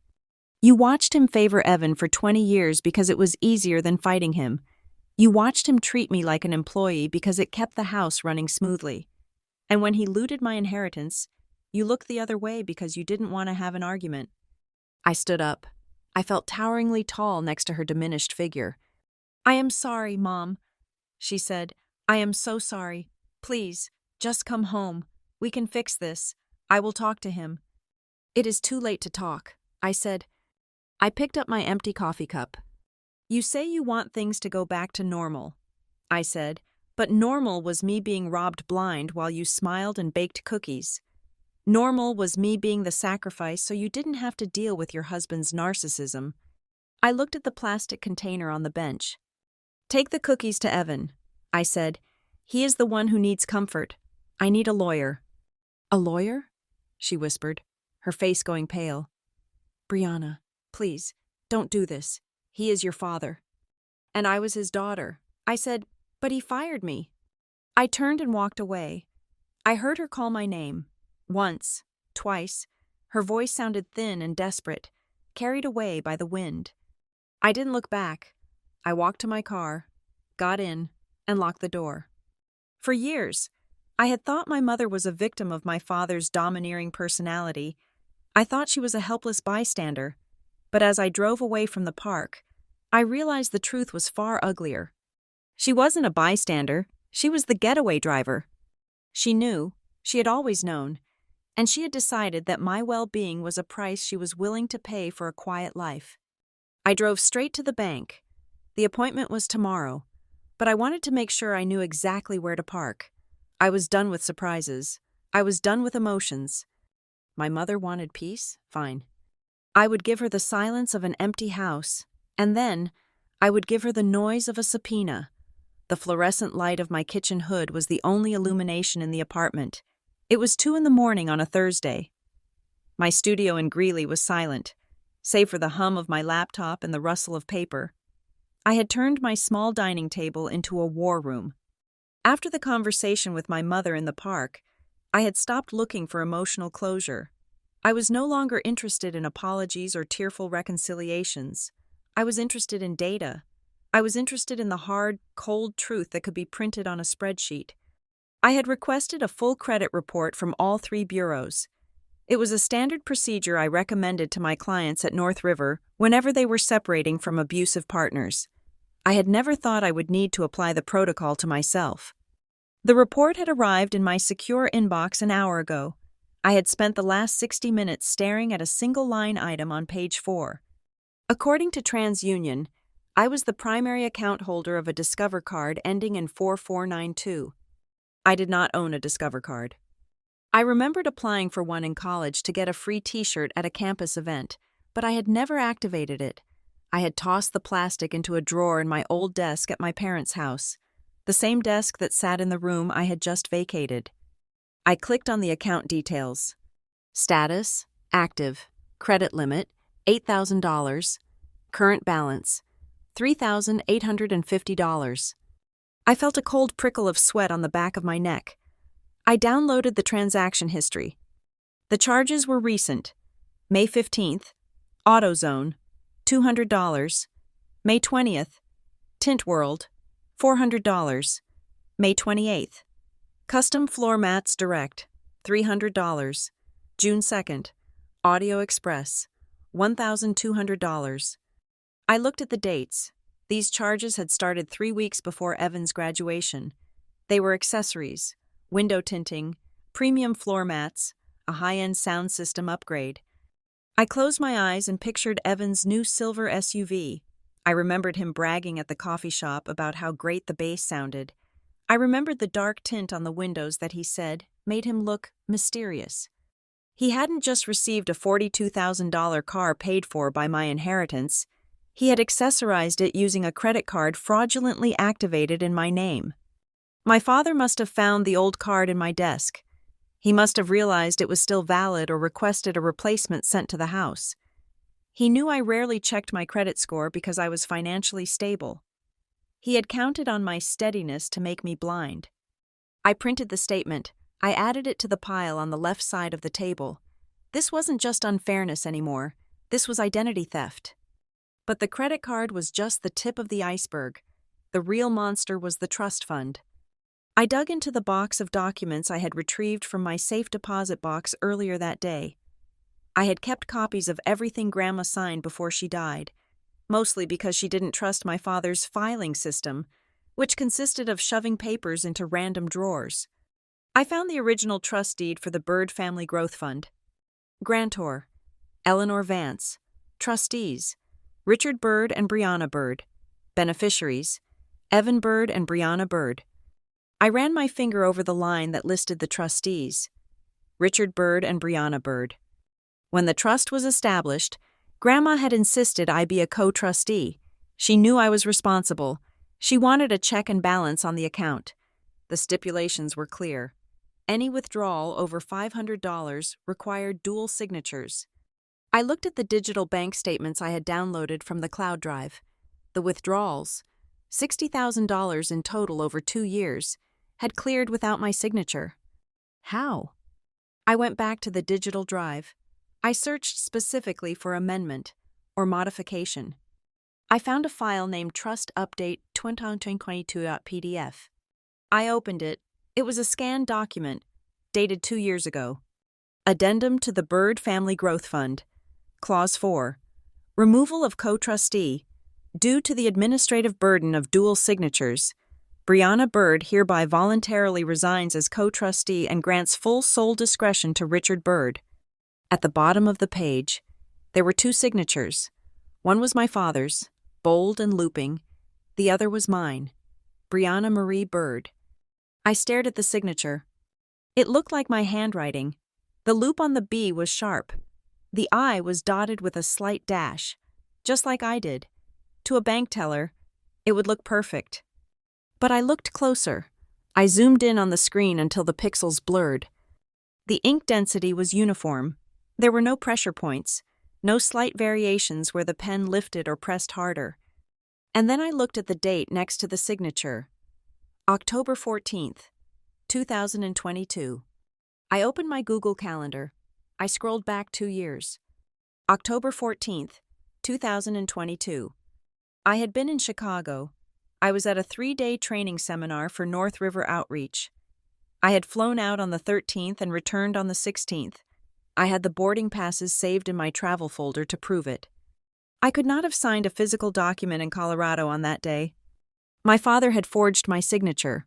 A: You watched him favor Evan for 20 years because it was easier than fighting him. You watched him treat me like an employee because it kept the house running smoothly. And when he looted my inheritance, you looked the other way because you didn't want to have an argument. I stood up. I felt toweringly tall next to her diminished figure. I am sorry, Mom, she said. I am so sorry. Please, just come home. We can fix this. I will talk to him. It is too late to talk, I said. I picked up my empty coffee cup. You say you want things to go back to normal, I said, but normal was me being robbed blind while you smiled and baked cookies. Normal was me being the sacrifice so you didn't have to deal with your husband's narcissism. I looked at the plastic container on the bench. Take the cookies to Evan, I said. He is the one who needs comfort. I need a lawyer. A lawyer? She whispered. her face going pale. "Brianna, please, don't do this. He is your father." "And I was his daughter." I said, "But he fired me." I turned and walked away. I heard her call my name. Once, twice. Her voice sounded thin and desperate, carried away by the wind. I didn't look back. I walked to my car, got in, and locked the door. For years, I had thought my mother was a victim of my father's domineering personality. I thought she was a helpless bystander. But as I drove away from the park, I realized the truth was far uglier. She wasn't a bystander. She was the getaway driver. She knew, she had always known, and she had decided that my well-being was a price she was willing to pay for a quiet life. I drove straight to the bank. The appointment was tomorrow, but I wanted to make sure I knew exactly where to park. I was done with surprises. I was done with emotions. My mother wanted peace? Fine. I would give her the silence of an empty house, and then I would give her the noise of a subpoena. The fluorescent light of my kitchen hood was the only illumination in the apartment. It was 2 a.m. on a Thursday. My studio in Greeley was silent, save for the hum of my laptop and the rustle of paper. I had turned my small dining table into a war room. After the conversation with my mother in the park, I had stopped looking for emotional closure. I was no longer interested in apologies or tearful reconciliations. I was interested in data. I was interested in the hard, cold truth that could be printed on a spreadsheet. I had requested a full credit report from all 3 bureaus. It was a standard procedure I recommended to my clients at North River whenever they were separating from abusive partners. I had never thought I would need to apply the protocol to myself. The report had arrived in my secure inbox an hour ago. I had spent the last 60 minutes staring at a single line item on page 4. According to TransUnion, I was the primary account holder of a Discover card ending in 4492. I did not own a Discover card. I remembered applying for one in college to get a free t-shirt at a campus event, but I had never activated it. I had tossed the plastic into a drawer in my old desk at my parents' house, the same desk that sat in the room I had just vacated. I clicked on the account details. Status, active, credit limit, $8,000, current balance, $3,850. I felt a cold prickle of sweat on the back of my neck. I downloaded the transaction history. The charges were recent. May 15th, AutoZone, $200. May 20th, Tint World, $400. May 28th, Custom Floor Mats Direct, $300. June 2nd, Audio Express, $1,200. I looked at the dates. These charges had started 3 weeks before Evan's graduation. They were accessories, window tinting, premium floor mats, a high-end sound system upgrade. I closed my eyes and pictured Evan's new silver SUV. I remembered him bragging at the coffee shop about how great the bass sounded. I remembered the dark tint on the windows that he said made him look mysterious. He hadn't just received a $42,000 car paid for by my inheritance. He had accessorized it using a credit card fraudulently activated in my name. My father must have found the old card in my desk. He must have realized it was still valid or requested a replacement sent to the house. He knew I rarely checked my credit score because I was financially stable. He had counted on my steadiness to make me blind. I printed the statement. I added it to the pile on the left side of the table. This wasn't just unfairness anymore. This was identity theft. But the credit card was just the tip of the iceberg. The real monster was the trust fund. I dug into the box of documents I had retrieved from my safe deposit box earlier that day. I had kept copies of everything Grandma signed before she died, mostly because she didn't trust my father's filing system, which consisted of shoving papers into random drawers. I found the original trust deed for the Bird Family Growth Fund. Grantor, Eleanor Vance. Trustees, Richard Bird and Brianna Bird. Beneficiaries, Evan Bird and Brianna Bird. I ran my finger over the line that listed the trustees, Richard Bird and Brianna Bird. When the trust was established, Grandma had insisted I be a co-trustee. She knew I was responsible. She wanted a check and balance on the account. The stipulations were clear. Any withdrawal over $500 required dual signatures. I looked at the digital bank statements I had downloaded from the cloud drive. The withdrawals, $60,000 in total over 2 years, had cleared without my signature. How? I went back to the digital drive. I searched specifically for amendment or modification. I found a file named Trust Update 2022.pdf. I opened it. It was a scanned document, dated 2 years ago. Addendum to the Bird Family Growth Fund. Clause 4. Removal of co-trustee. Due to the administrative burden of dual signatures, Brianna Bird hereby voluntarily resigns as co-trustee and grants full sole discretion to Richard Bird. At the bottom of the page, there were 2 signatures. One was my father's, bold and looping. The other was mine, Brianna Marie Bird. I stared at the signature. It looked like my handwriting. The loop on the B was sharp. The I was dotted with a slight dash, just like I did. To a bank teller, it would look perfect. But I looked closer. I zoomed in on the screen until the pixels blurred. The ink density was uniform. There were no pressure points, no slight variations where the pen lifted or pressed harder. And then I looked at the date next to the signature. October 14th, 2022. I opened my Google Calendar. I scrolled back 2 years. October 14th, 2022. I had been in Chicago. I was at a 3-day training seminar for North River Outreach. I had flown out on the 13th and returned on the 16th. I had the boarding passes saved in my travel folder to prove it. I could not have signed a physical document in Colorado on that day. My father had forged my signature.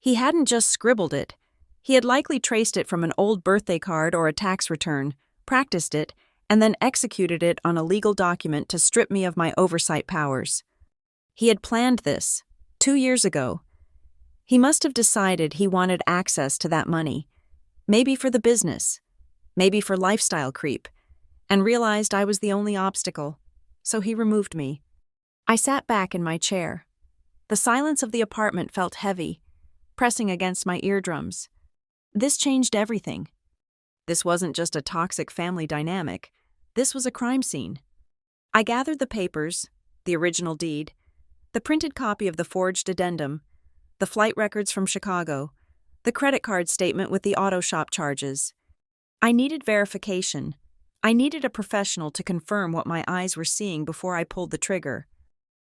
A: He hadn't just scribbled it. He had likely traced it from an old birthday card or a tax return, practiced it, and then executed it on a legal document to strip me of my oversight powers. He had planned this 2 years ago. He must have decided he wanted access to that money, maybe for the business, maybe for lifestyle creep, and realized I was the only obstacle, so he removed me. I sat back in my chair. The silence of the apartment felt heavy, pressing against my eardrums. This changed everything. This wasn't just a toxic family dynamic. This was a crime scene. I gathered the papers, the original deed, the printed copy of the forged addendum, the flight records from Chicago, the credit card statement with the auto shop charges. I needed verification. I needed a professional to confirm what my eyes were seeing before I pulled the trigger.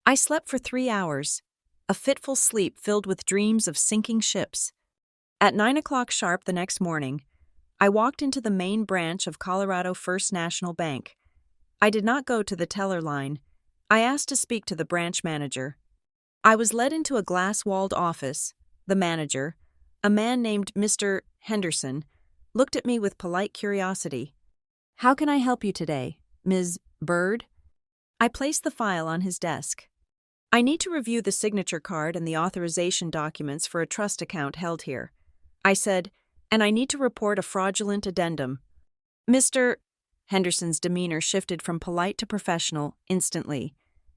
A: I slept for 3 hours, a fitful sleep filled with dreams of sinking ships. At 9 o'clock sharp the next morning, I walked into the main branch of Colorado First National Bank. I did not go to the teller line. I asked to speak to the branch manager. I was led into a glass-walled office. The manager, a man named Mr. Henderson, looked at me with polite curiosity. "How can I help you today, Ms. Bird?" I placed the file on his desk. "I need to review the signature card and the authorization documents for a trust account held here," I said, "and I need to report a fraudulent addendum." Mr. Henderson's demeanor shifted from polite to professional instantly.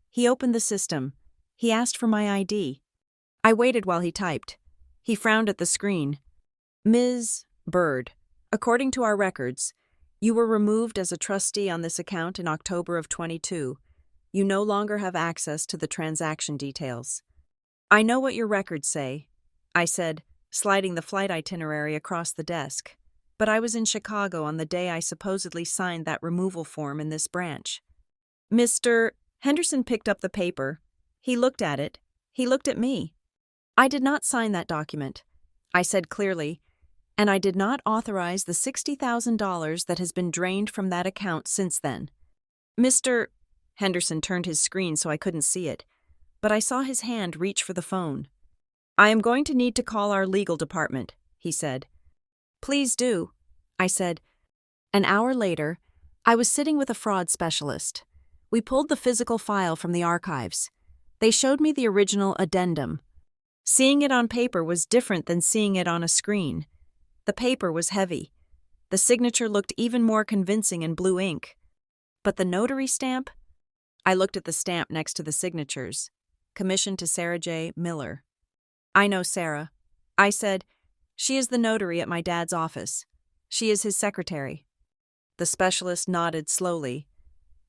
A: He opened the system. He asked for my ID. I waited while he typed. He frowned at the screen. "Ms. Bird, according to our records, you were removed as a trustee on this account in October of 22. You no longer have access to the transaction details." "I know what your records say," I said, sliding the flight itinerary across the desk. "But I was in Chicago on the day I supposedly signed that removal form in this branch." Mr. Henderson picked up the paper. He looked at it. He looked at me. "I did not sign that document," I said clearly, "and I did not authorize the $60,000 that has been drained from that account since then." Mr. Henderson turned his screen so I couldn't see it, but I saw his hand reach for the phone. "I am going to need to call our legal department," he said. "Please do," I said. An hour later, I was sitting with a fraud specialist. We pulled the physical file from the archives. They showed me the original addendum. Seeing it on paper was different than seeing it on a screen. The paper was heavy. The signature looked even more convincing in blue ink. But the notary stamp? I looked at the stamp next to the signatures. Commissioned to Sarah J. Miller. "I know Sarah," I said. She is the notary at my dad's office. She is his secretary. The specialist nodded slowly.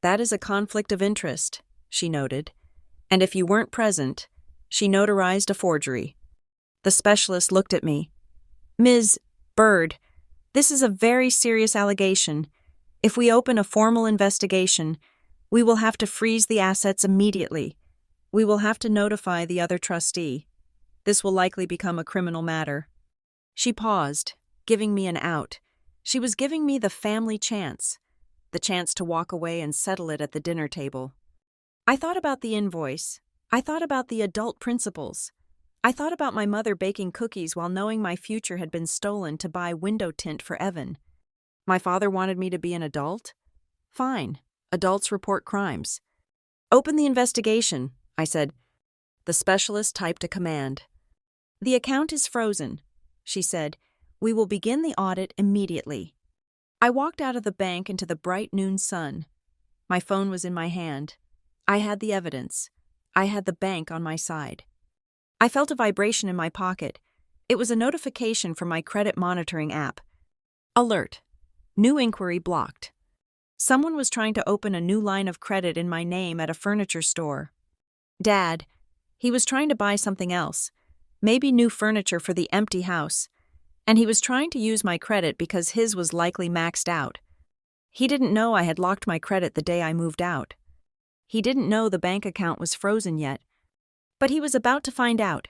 A: That is a conflict of interest, she noted. And if you weren't present, she notarized a forgery. The specialist looked at me. Ms. Bird, this is a very serious allegation. If we open a formal investigation, we will have to freeze the assets immediately. We will have to notify the other trustee. This will likely become a criminal matter. She paused, giving me an out. She was giving me the family chance, the chance to walk away and settle it at the dinner table. I thought about the invoice. I thought about the adult principles. I thought about my mother baking cookies while knowing my future had been stolen to buy window tint for Evan. My father wanted me to be an adult? Fine. Adults report crimes. Open the investigation, I said. The specialist typed a command. The account is frozen, she said. We will begin the audit immediately. I walked out of the bank into the bright noon sun. My phone was in my hand. I had the evidence. I had the bank on my side. I felt a vibration in my pocket. It was a notification from my credit monitoring app. Alert. New inquiry blocked. Someone was trying to open a new line of credit in my name at a furniture store. Dad. He was trying to buy something else. Maybe new furniture for the empty house. And he was trying to use my credit because his was likely maxed out. He didn't know I had locked my credit the day I moved out. He didn't know the bank account was frozen yet. But he was about to find out.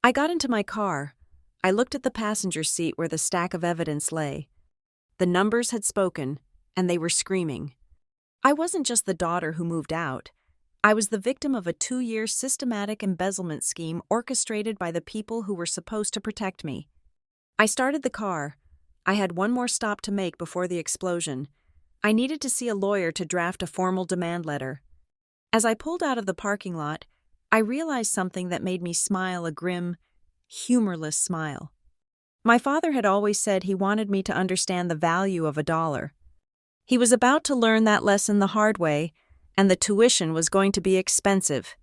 A: I got into my car. I looked at the passenger seat where the stack of evidence lay. The numbers had spoken, and they were screaming. I wasn't just the daughter who moved out. I was the victim of a 2-year systematic embezzlement scheme orchestrated by the people who were supposed to protect me. I started the car. I had one more stop to make before the explosion. I needed to see a lawyer to draft a formal demand letter. As I pulled out of the parking lot, I realized something that made me smile, a grim, humorless smile. My father had always said he wanted me to understand the value of $1. He was about to learn that lesson the hard way, and the tuition was going to be expensive.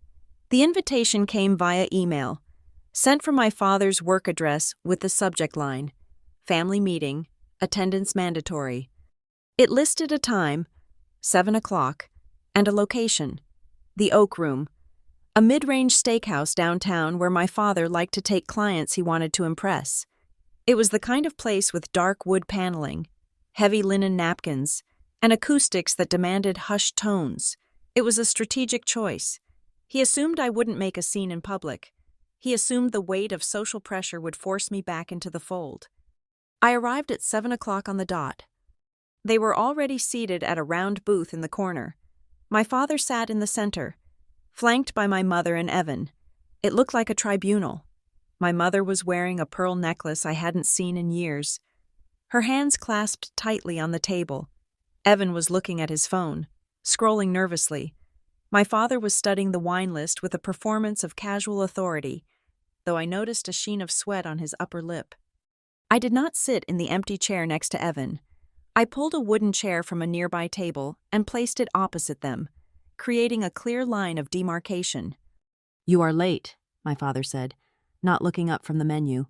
A: The invitation came via email, sent from my father's work address with the subject line, Family Meeting, Attendance Mandatory. It listed a time, 7 o'clock, and a location, the Oak Room, a mid-range steakhouse downtown where my father liked to take clients he wanted to impress. It was the kind of place with dark wood paneling, heavy linen napkins, and acoustics that demanded hushed tones. It was a strategic choice. He assumed I wouldn't make a scene in public. He assumed the weight of social pressure would force me back into the fold. I arrived at 7 o'clock on the dot. They were already seated at a round booth in the corner. My father sat in the center, flanked by my mother and Evan. It looked like a tribunal. My mother was wearing a pearl necklace I hadn't seen in years. Her hands clasped tightly on the table. Evan was looking at his phone, scrolling nervously. My father was studying the wine list with a performance of casual authority, though I noticed a sheen of sweat on his upper lip. I did not sit in the empty chair next to Evan. I pulled a wooden chair from a nearby table and placed it opposite them, creating a clear line of demarcation. "You are late," my father said, not looking up from the menu.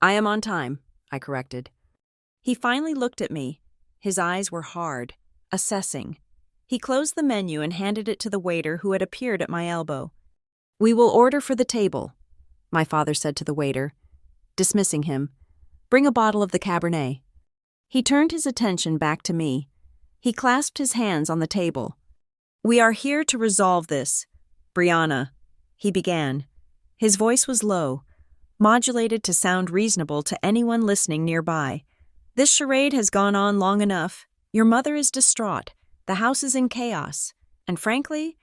A: "I am on time," I corrected. He finally looked at me. His eyes were hard, assessing. He closed the menu and handed it to the waiter who had appeared at my elbow. "We will order for the table," my father said to the waiter. Dismissing him, "Bring a bottle of the Cabernet." He turned his attention back to me. He clasped his hands on the table. "We are here to resolve this, Brianna," he began. His voice was low, modulated to sound reasonable to anyone listening nearby. "This charade has gone on long enough. Your mother is distraught. The house is in chaos. And frankly,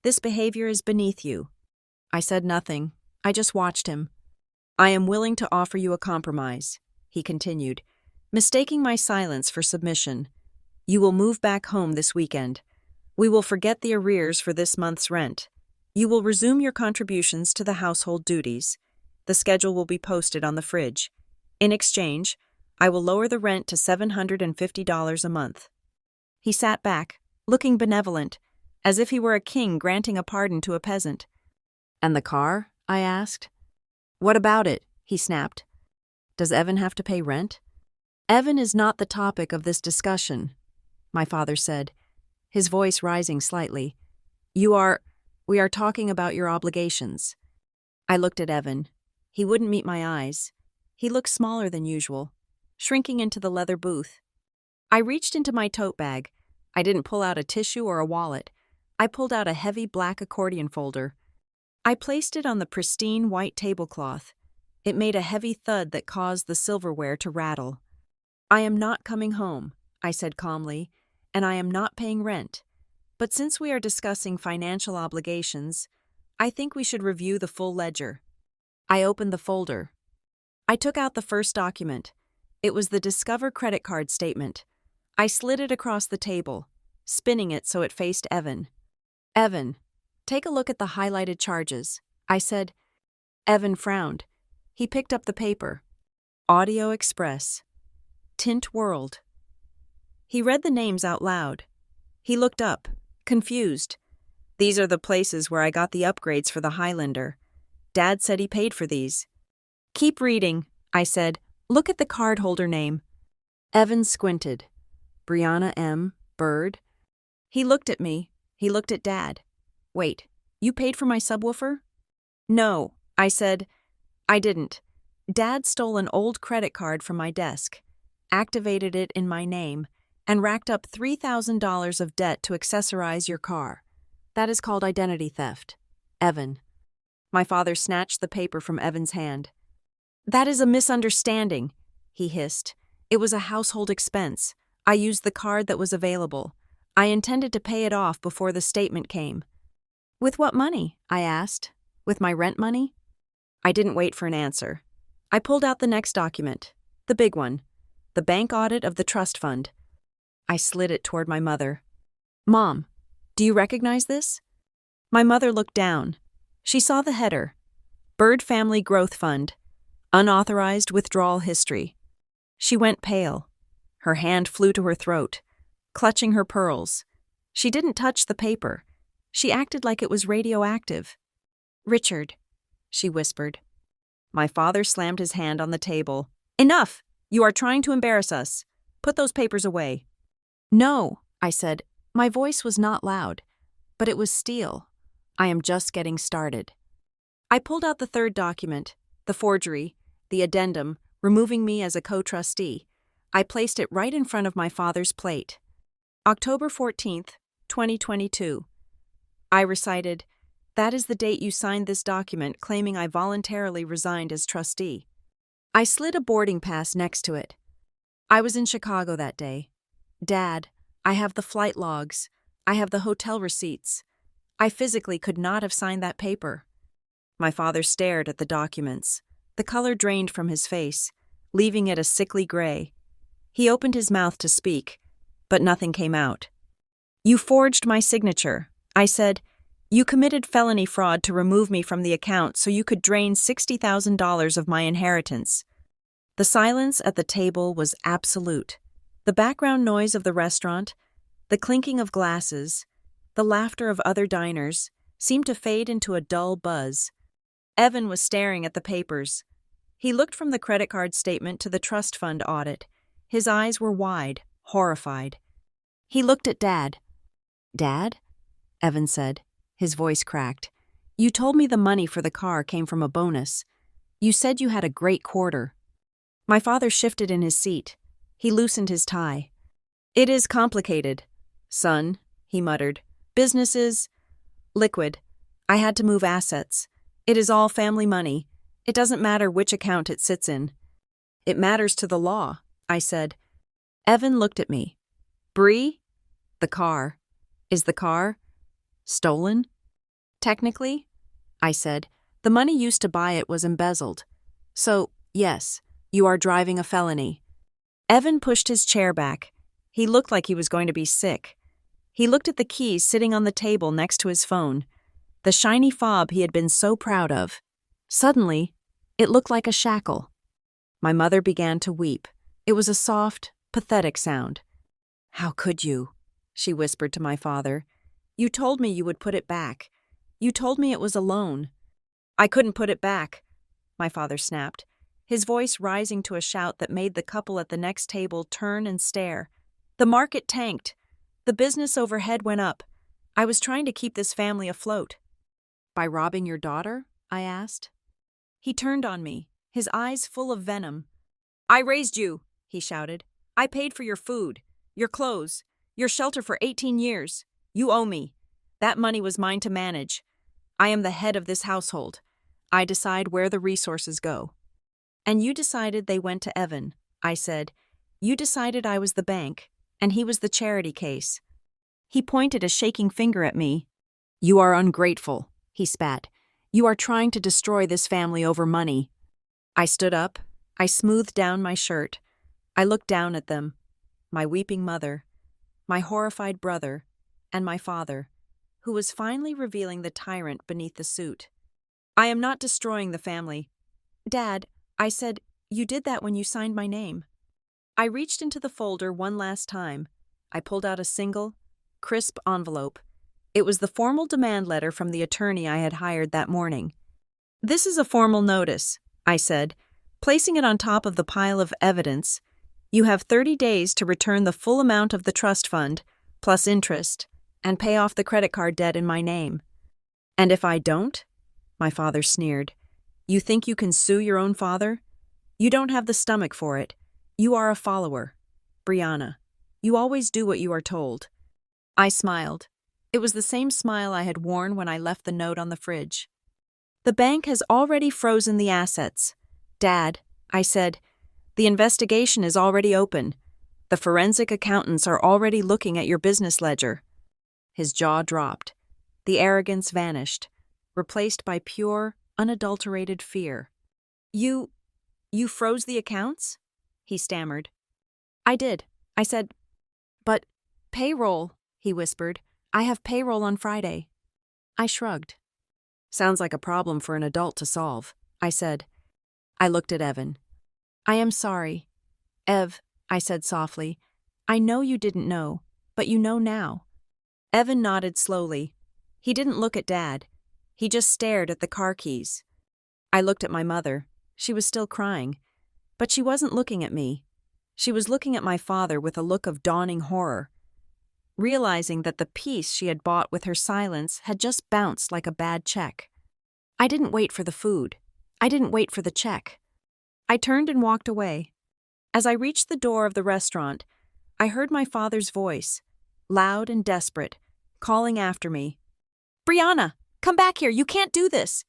A: this behavior is beneath you." I said nothing. I just watched him. "I am willing to offer you a compromise," he continued, mistaking my silence for submission. "You will move back home this weekend. We will forget the arrears for this month's rent. You will resume your contributions to the household duties. The schedule will be posted on the fridge. In exchange, I will lower the rent to $750 a month." He sat back, looking benevolent, as if he were a king granting a pardon to a peasant. "And the car?" I asked. "What about it?" he snapped. Does Evan have to pay rent? Evan is not the topic of this discussion, my father said, his voice rising slightly. We are talking about your obligations. I looked at Evan. He wouldn't meet my eyes. He looked smaller than usual, shrinking into the leather booth. I reached into my tote bag. I didn't pull out a tissue or a wallet. I pulled out a heavy black accordion folder. I placed it on the pristine white tablecloth. It made a heavy thud that caused the silverware to rattle. I am not coming home, I said calmly, and I am not paying rent. But since we are discussing financial obligations, I think we should review the full ledger. I opened the folder. I took out the first document. It was the Discover credit card statement. I slid it across the table, spinning it so it faced Evan. Evan, take a look at the highlighted charges, I said. Evan frowned. He picked up the paper. Audio Express. Tint World. He read the names out loud. He looked up, confused. These are the places where I got the upgrades for the Highlander. Dad said he paid for these. Keep reading, I said. Look at the cardholder name. Evan squinted. Brianna M. Bird. He looked at me. He looked at Dad. Wait, you paid for my subwoofer? No, I said. I didn't. Dad stole an old credit card from my desk, activated it in my name, and racked up $3,000 of debt to accessorize your car. That is called identity theft. Evan. My father snatched the paper from Evan's hand. That is a misunderstanding, he hissed. It was a household expense. I used the card that was available. I intended to pay it off before the statement came. With what money? I asked. With my rent money? I didn't wait for an answer. I pulled out the next document, the big one, the bank audit of the trust fund. I slid it toward my mother. Mom, do you recognize this? My mother looked down. She saw the header, Bird Family Growth Fund, unauthorized withdrawal history. She went pale. Her hand flew to her throat, clutching her pearls. She didn't touch the paper. She acted like it was radioactive. Richard, she whispered. My father slammed his hand on the table. Enough! You are trying to embarrass us. Put those papers away. No, I said. My voice was not loud, but it was steel. I am just getting started. I pulled out the third document, the forgery, the addendum, removing me as a co-trustee. I placed it right in front of my father's plate. October 14th, 2022. I recited, that is the date you signed this document claiming I voluntarily resigned as trustee. I slid a boarding pass next to it. I was in Chicago that day. Dad, I have the flight logs. I have the hotel receipts. I physically could not have signed that paper. My father stared at the documents. The color drained from his face, leaving it a sickly gray. He opened his mouth to speak, but nothing came out. You forged my signature, I said. You committed felony fraud to remove me from the account so you could drain $60,000 of my inheritance. The silence at the table was absolute. The background noise of the restaurant, the clinking of glasses, the laughter of other diners seemed to fade into a dull buzz. Evan was staring at the papers. He looked from the credit card statement to the trust fund audit. His eyes were wide, horrified. He looked at Dad. Dad? Evan said. His voice cracked. You told me the money for the car came from a bonus. You said you had a great quarter. My father shifted in his seat. He loosened his tie. It is complicated, son, he muttered. Business is liquid. I had to move assets. It is all family money. It doesn't matter which account it sits in. It matters to the law, I said. Evan looked at me. Bree? The car. Is the car stolen? Technically, I said. The money used to buy it was embezzled. So, yes, you are driving a felony. Evan pushed his chair back. He looked like he was going to be sick. He looked at the keys sitting on the table next to his phone, the shiny fob he had been so proud of. Suddenly, it looked like a shackle. My mother began to weep. It was a soft, pathetic sound. How could you? She whispered to my father. You told me you would put it back. You told me it was a loan. I couldn't put it back, my father snapped. his voice rising to a shout that made the couple at the next table turn and stare. The market tanked. The business overhead went up. I was trying to keep this family afloat. By robbing your daughter? I asked. He turned on me, his eyes full of venom. I raised you, he shouted. I paid for your food, your clothes, your shelter for 18 years. You owe me. That money was mine to manage. I am the head of this household. I decide where the resources go. And you decided they went to Evan, I said. You decided I was the bank, and he was the charity case. He pointed a shaking finger at me. You are ungrateful, he spat. You are trying to destroy this family over money. I stood up. I smoothed down my shirt. I looked down at them. My weeping mother, my horrified brother, and my father, who was finally revealing the tyrant beneath the suit. I am not destroying the family. Dad, I said, you did that when you signed my name. I reached into the folder one last time. I pulled out a single, crisp envelope. It was the formal demand letter from the attorney I had hired that morning. This is a formal notice, I said, placing it on top of the pile of evidence. You have 30 days to return the full amount of the trust fund, plus interest, and pay off the credit card debt in my name. And if I don't? My father sneered. You think you can sue your own father? You don't have the stomach for it. You are a follower. Brianna, you always do what you are told. I smiled. It was the same smile I had worn when I left the note on the fridge. The bank has already frozen the assets. Dad, I said, the investigation is already open. The forensic accountants are already looking at your business ledger. His jaw dropped. The arrogance vanished, replaced by pure, unadulterated fear. You froze the accounts? He stammered. I did. I said, but payroll, he whispered. I have payroll on Friday. I shrugged. Sounds like a problem for an adult to solve, I said. I looked at Evan. I am sorry. Ev, I said softly. I know you didn't know, but you know now. Evan nodded slowly. He didn't look at Dad. He just stared at the car keys. I looked at my mother. She was still crying. But she wasn't looking at me. She was looking at my father with a look of dawning horror, realizing that the peace she had bought with her silence had just bounced like a bad check. I didn't wait for the food. I didn't wait for the check. I turned and walked away. As I reached the door of the restaurant, I heard my father's voice, loud and desperate, calling after me. Brianna, come back here, you can't do this.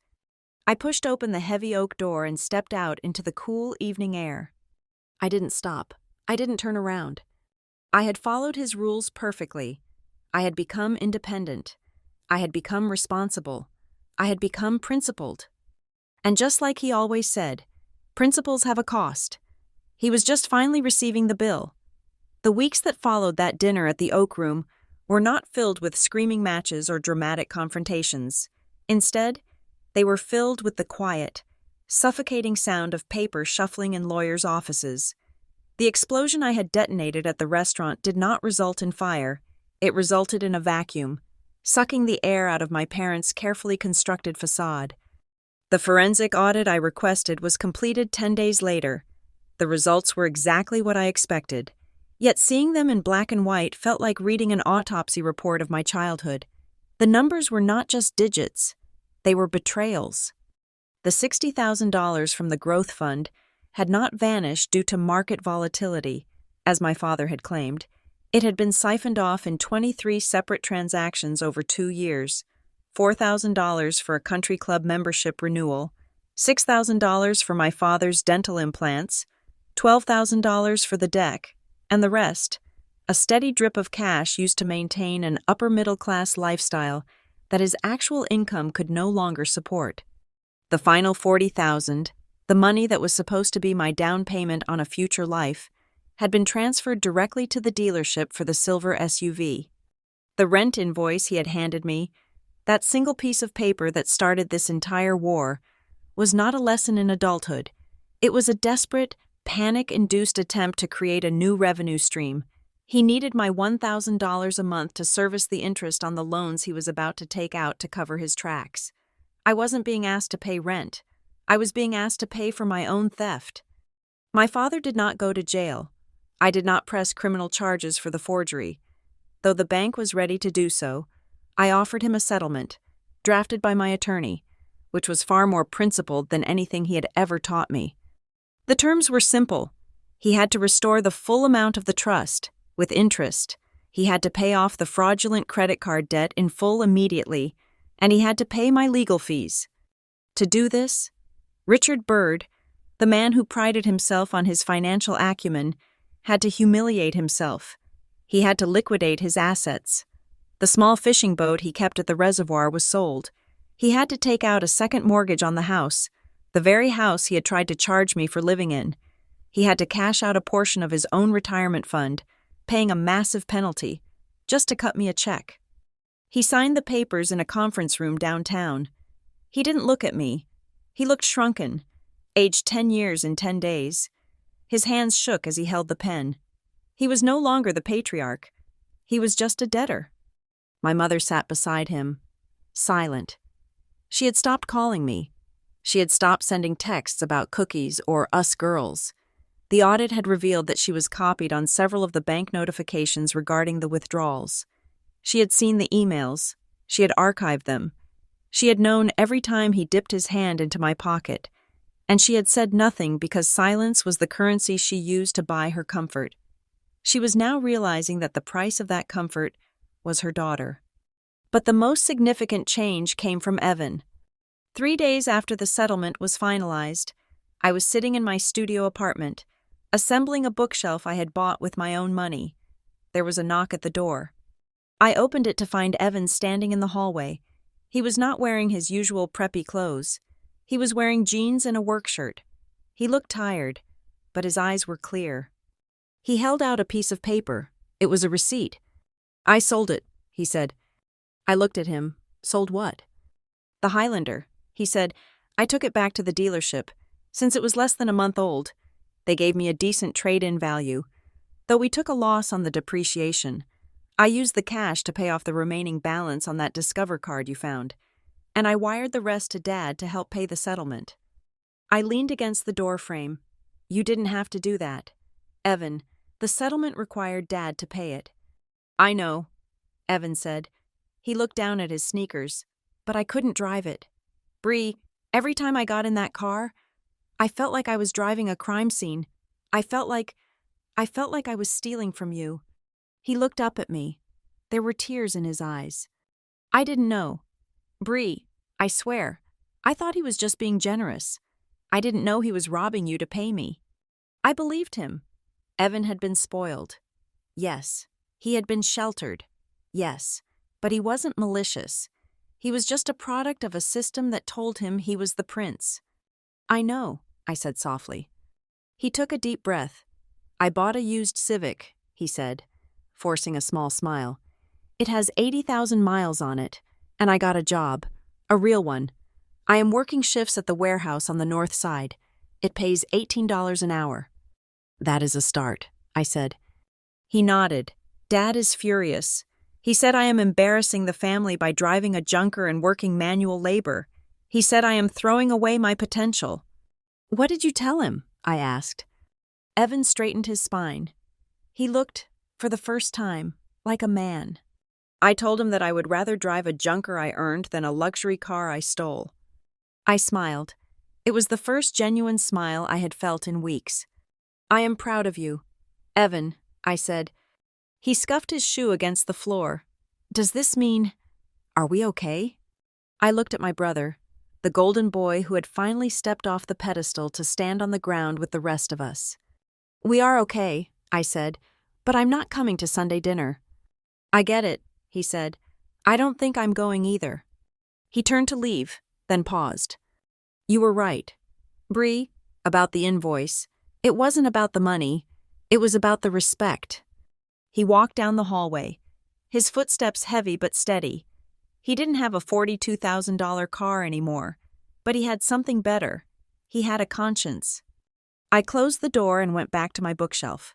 A: I pushed open the heavy oak door and stepped out into the cool evening air. I didn't stop. I didn't turn around. I had followed his rules perfectly. I had become independent. I had become responsible. I had become principled. And just like he always said, principles have a cost. He was just finally receiving the bill. The weeks that followed that dinner at the Oak Room were not filled with screaming matches or dramatic confrontations. Instead, they were filled with the quiet, suffocating sound of paper shuffling in lawyers' offices. The explosion I had detonated at the restaurant did not result in fire. It resulted in a vacuum, sucking the air out of my parents' carefully constructed facade. The forensic audit I requested was completed 10 days later. The results were exactly what I expected. Yet seeing them in black and white felt like reading an autopsy report of my childhood. The numbers were not just digits. They were betrayals. The $60,000 from the growth fund had not vanished due to market volatility, as my father had claimed. It had been siphoned off in 23 separate transactions over 2 years. $4,000 for a country club membership renewal, $6,000 for my father's dental implants, $12,000 for the deck, and the rest, a steady drip of cash used to maintain an upper-middle-class lifestyle that his actual income could no longer support. The final $40,000, the money that was supposed to be my down payment on a future life, had been transferred directly to the dealership for the silver SUV. The rent invoice he had handed me, that single piece of paper that started this entire war, was not a lesson in adulthood. It was a desperate, panic-induced attempt to create a new revenue stream. He needed my $1,000 a month to service the interest on the loans he was about to take out to cover his tracks. I wasn't being asked to pay rent. I was being asked to pay for my own theft. My father did not go to jail. I did not press criminal charges for the forgery. Though the bank was ready to do so, I offered him a settlement, drafted by my attorney, which was far more principled than anything he had ever taught me. The terms were simple. He had to restore the full amount of the trust, with interest. He had to pay off the fraudulent credit card debt in full immediately, and he had to pay my legal fees. To do this, Richard Byrd, the man who prided himself on his financial acumen, had to humiliate himself. He had to liquidate his assets. The small fishing boat he kept at the reservoir was sold. He had to take out a second mortgage on the house, the very house he had tried to charge me for living in. He had to cash out a portion of his own retirement fund, paying a massive penalty, just to cut me a check. He signed the papers in a conference room downtown. He didn't look at me. He looked shrunken, aged 10 years in 10 days. His hands shook as he held the pen. He was no longer the patriarch. He was just a debtor. My mother sat beside him, silent. She had stopped calling me. She had stopped sending texts about cookies or us girls. The audit had revealed that she was copied on several of the bank notifications regarding the withdrawals. She had seen the emails. She had archived them. She had known every time he dipped his hand into my pocket, and she had said nothing because silence was the currency she used to buy her comfort. She was now realizing that the price of that comfort was her daughter. But the most significant change came from Evan. 3 days after the settlement was finalized, I was sitting in my studio apartment, assembling a bookshelf I had bought with my own money. There was a knock at the door. I opened it to find Evan standing in the hallway. He was not wearing his usual preppy clothes. He was wearing jeans and a work shirt. He looked tired, but his eyes were clear. He held out a piece of paper. It was a receipt. "I sold it," he said. I looked at him. "Sold what?" "The Highlander," he said. "I took it back to the dealership. Since it was less than a month old, they gave me a decent trade-in value. Though we took a loss on the depreciation, I used the cash to pay off the remaining balance on that Discover card you found, and I wired the rest to Dad to help pay the settlement." I leaned against the door frame. "You didn't have to do that. Evan, the settlement required Dad to pay it." "I know," Evan said. He looked down at his sneakers. "But I couldn't drive it. Bree, every time I got in that car, I felt like I was driving a crime scene. I felt like I was stealing from you." He looked up at me. There were tears in his eyes. "I didn't know. Bree, I swear, I thought he was just being generous. I didn't know he was robbing you to pay me." I believed him. Evan had been spoiled. Yes. He had been sheltered. Yes. But he wasn't malicious. He was just a product of a system that told him he was the prince. "I know," I said softly. He took a deep breath. "I bought a used Civic," he said, forcing a small smile. "It has 80,000 miles on it, and I got a job, a real one. I am working shifts at the warehouse on the north side. It pays $18 an hour." "That is a start," I said. He nodded. "Dad is furious. He said I am embarrassing the family by driving a junker and working manual labor. He said I am throwing away my potential." "What did you tell him?" I asked. Evan straightened his spine. He looked, for the first time, like a man. "I told him that I would rather drive a junker I earned than a luxury car I stole." I smiled. It was the first genuine smile I had felt in weeks. "I am proud of you, Evan," I said. He scuffed his shoe against the floor. "Does this mean, are we okay?" I looked at my brother, the golden boy who had finally stepped off the pedestal to stand on the ground with the rest of us. "We are okay," I said, "but I'm not coming to Sunday dinner." "I get it," he said. "I don't think I'm going either." He turned to leave, then paused. "You were right. Bree, about the invoice. It wasn't about the money. It was about the respect." He walked down the hallway, his footsteps heavy but steady. He didn't have a $42,000 car anymore, but he had something better. He had a conscience. I closed the door and went back to my bookshelf.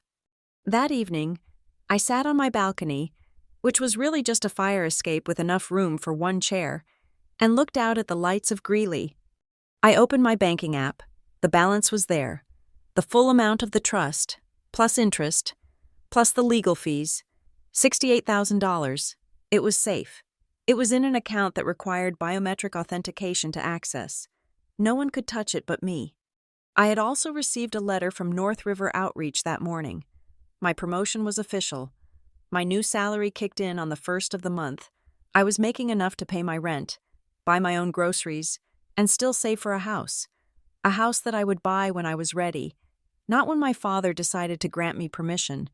A: That evening, I sat on my balcony, which was really just a fire escape with enough room for one chair, and looked out at the lights of Greeley. I opened my banking app. The balance was there. The full amount of the trust, plus interest, plus the legal fees, $68,000. It was safe. It was in an account that required biometric authentication to access. No one could touch it but me. I had also received a letter from North River Outreach that morning. My promotion was official. My new salary kicked in on the 1st of the month. I was making enough to pay my rent, buy my own groceries, and still save for a house that I would buy when I was ready, not when my father decided to grant me permission.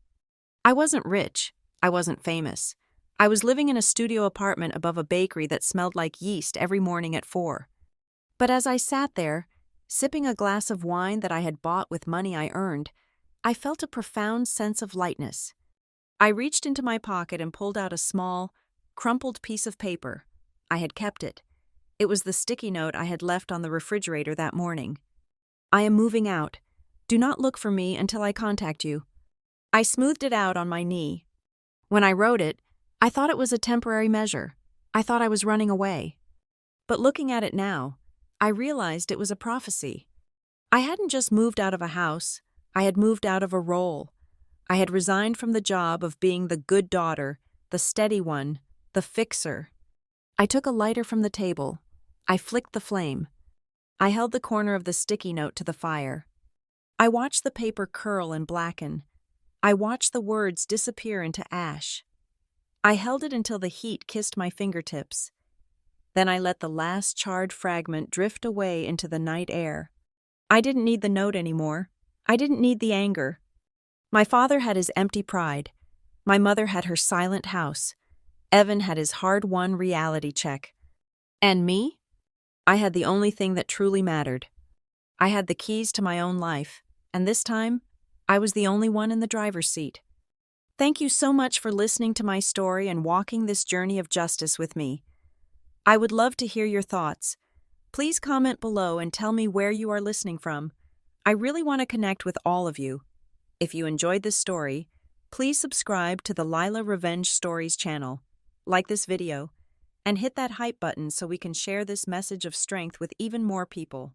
A: I wasn't rich. I wasn't famous. I was living in a studio apartment above a bakery that smelled like yeast every morning at 4. But as I sat there, sipping a glass of wine that I had bought with money I earned, I felt a profound sense of lightness. I reached into my pocket and pulled out a small, crumpled piece of paper. I had kept it. It was the sticky note I had left on the refrigerator that morning. I am moving out. Do not look for me until I contact you. I smoothed it out on my knee. When I wrote it, I thought it was a temporary measure. I thought I was running away. But looking at it now, I realized it was a prophecy. I hadn't just moved out of a house. I had moved out of a role. I had resigned from the job of being the good daughter, the steady one, the fixer. I took a lighter from the table. I flicked the flame. I held the corner of the sticky note to the fire. I watched the paper curl and blacken. I watched the words disappear into ash. I held it until the heat kissed my fingertips. Then I let the last charred fragment drift away into the night air. I didn't need the note anymore. I didn't need the anger. My father had his empty pride. My mother had her silent house. Evan had his hard-won reality check. And me? I had the only thing that truly mattered. I had the keys to my own life, and this time, I was the only one in the driver's seat. Thank you so much for listening to my story and walking this journey of justice with me. I would love to hear your thoughts. Please comment below and tell me where you are listening from. I really want to connect with all of you. If you enjoyed this story, please subscribe to the Lila Revenge Stories channel, like this video, and hit that hype button so we can share this message of strength with even more people.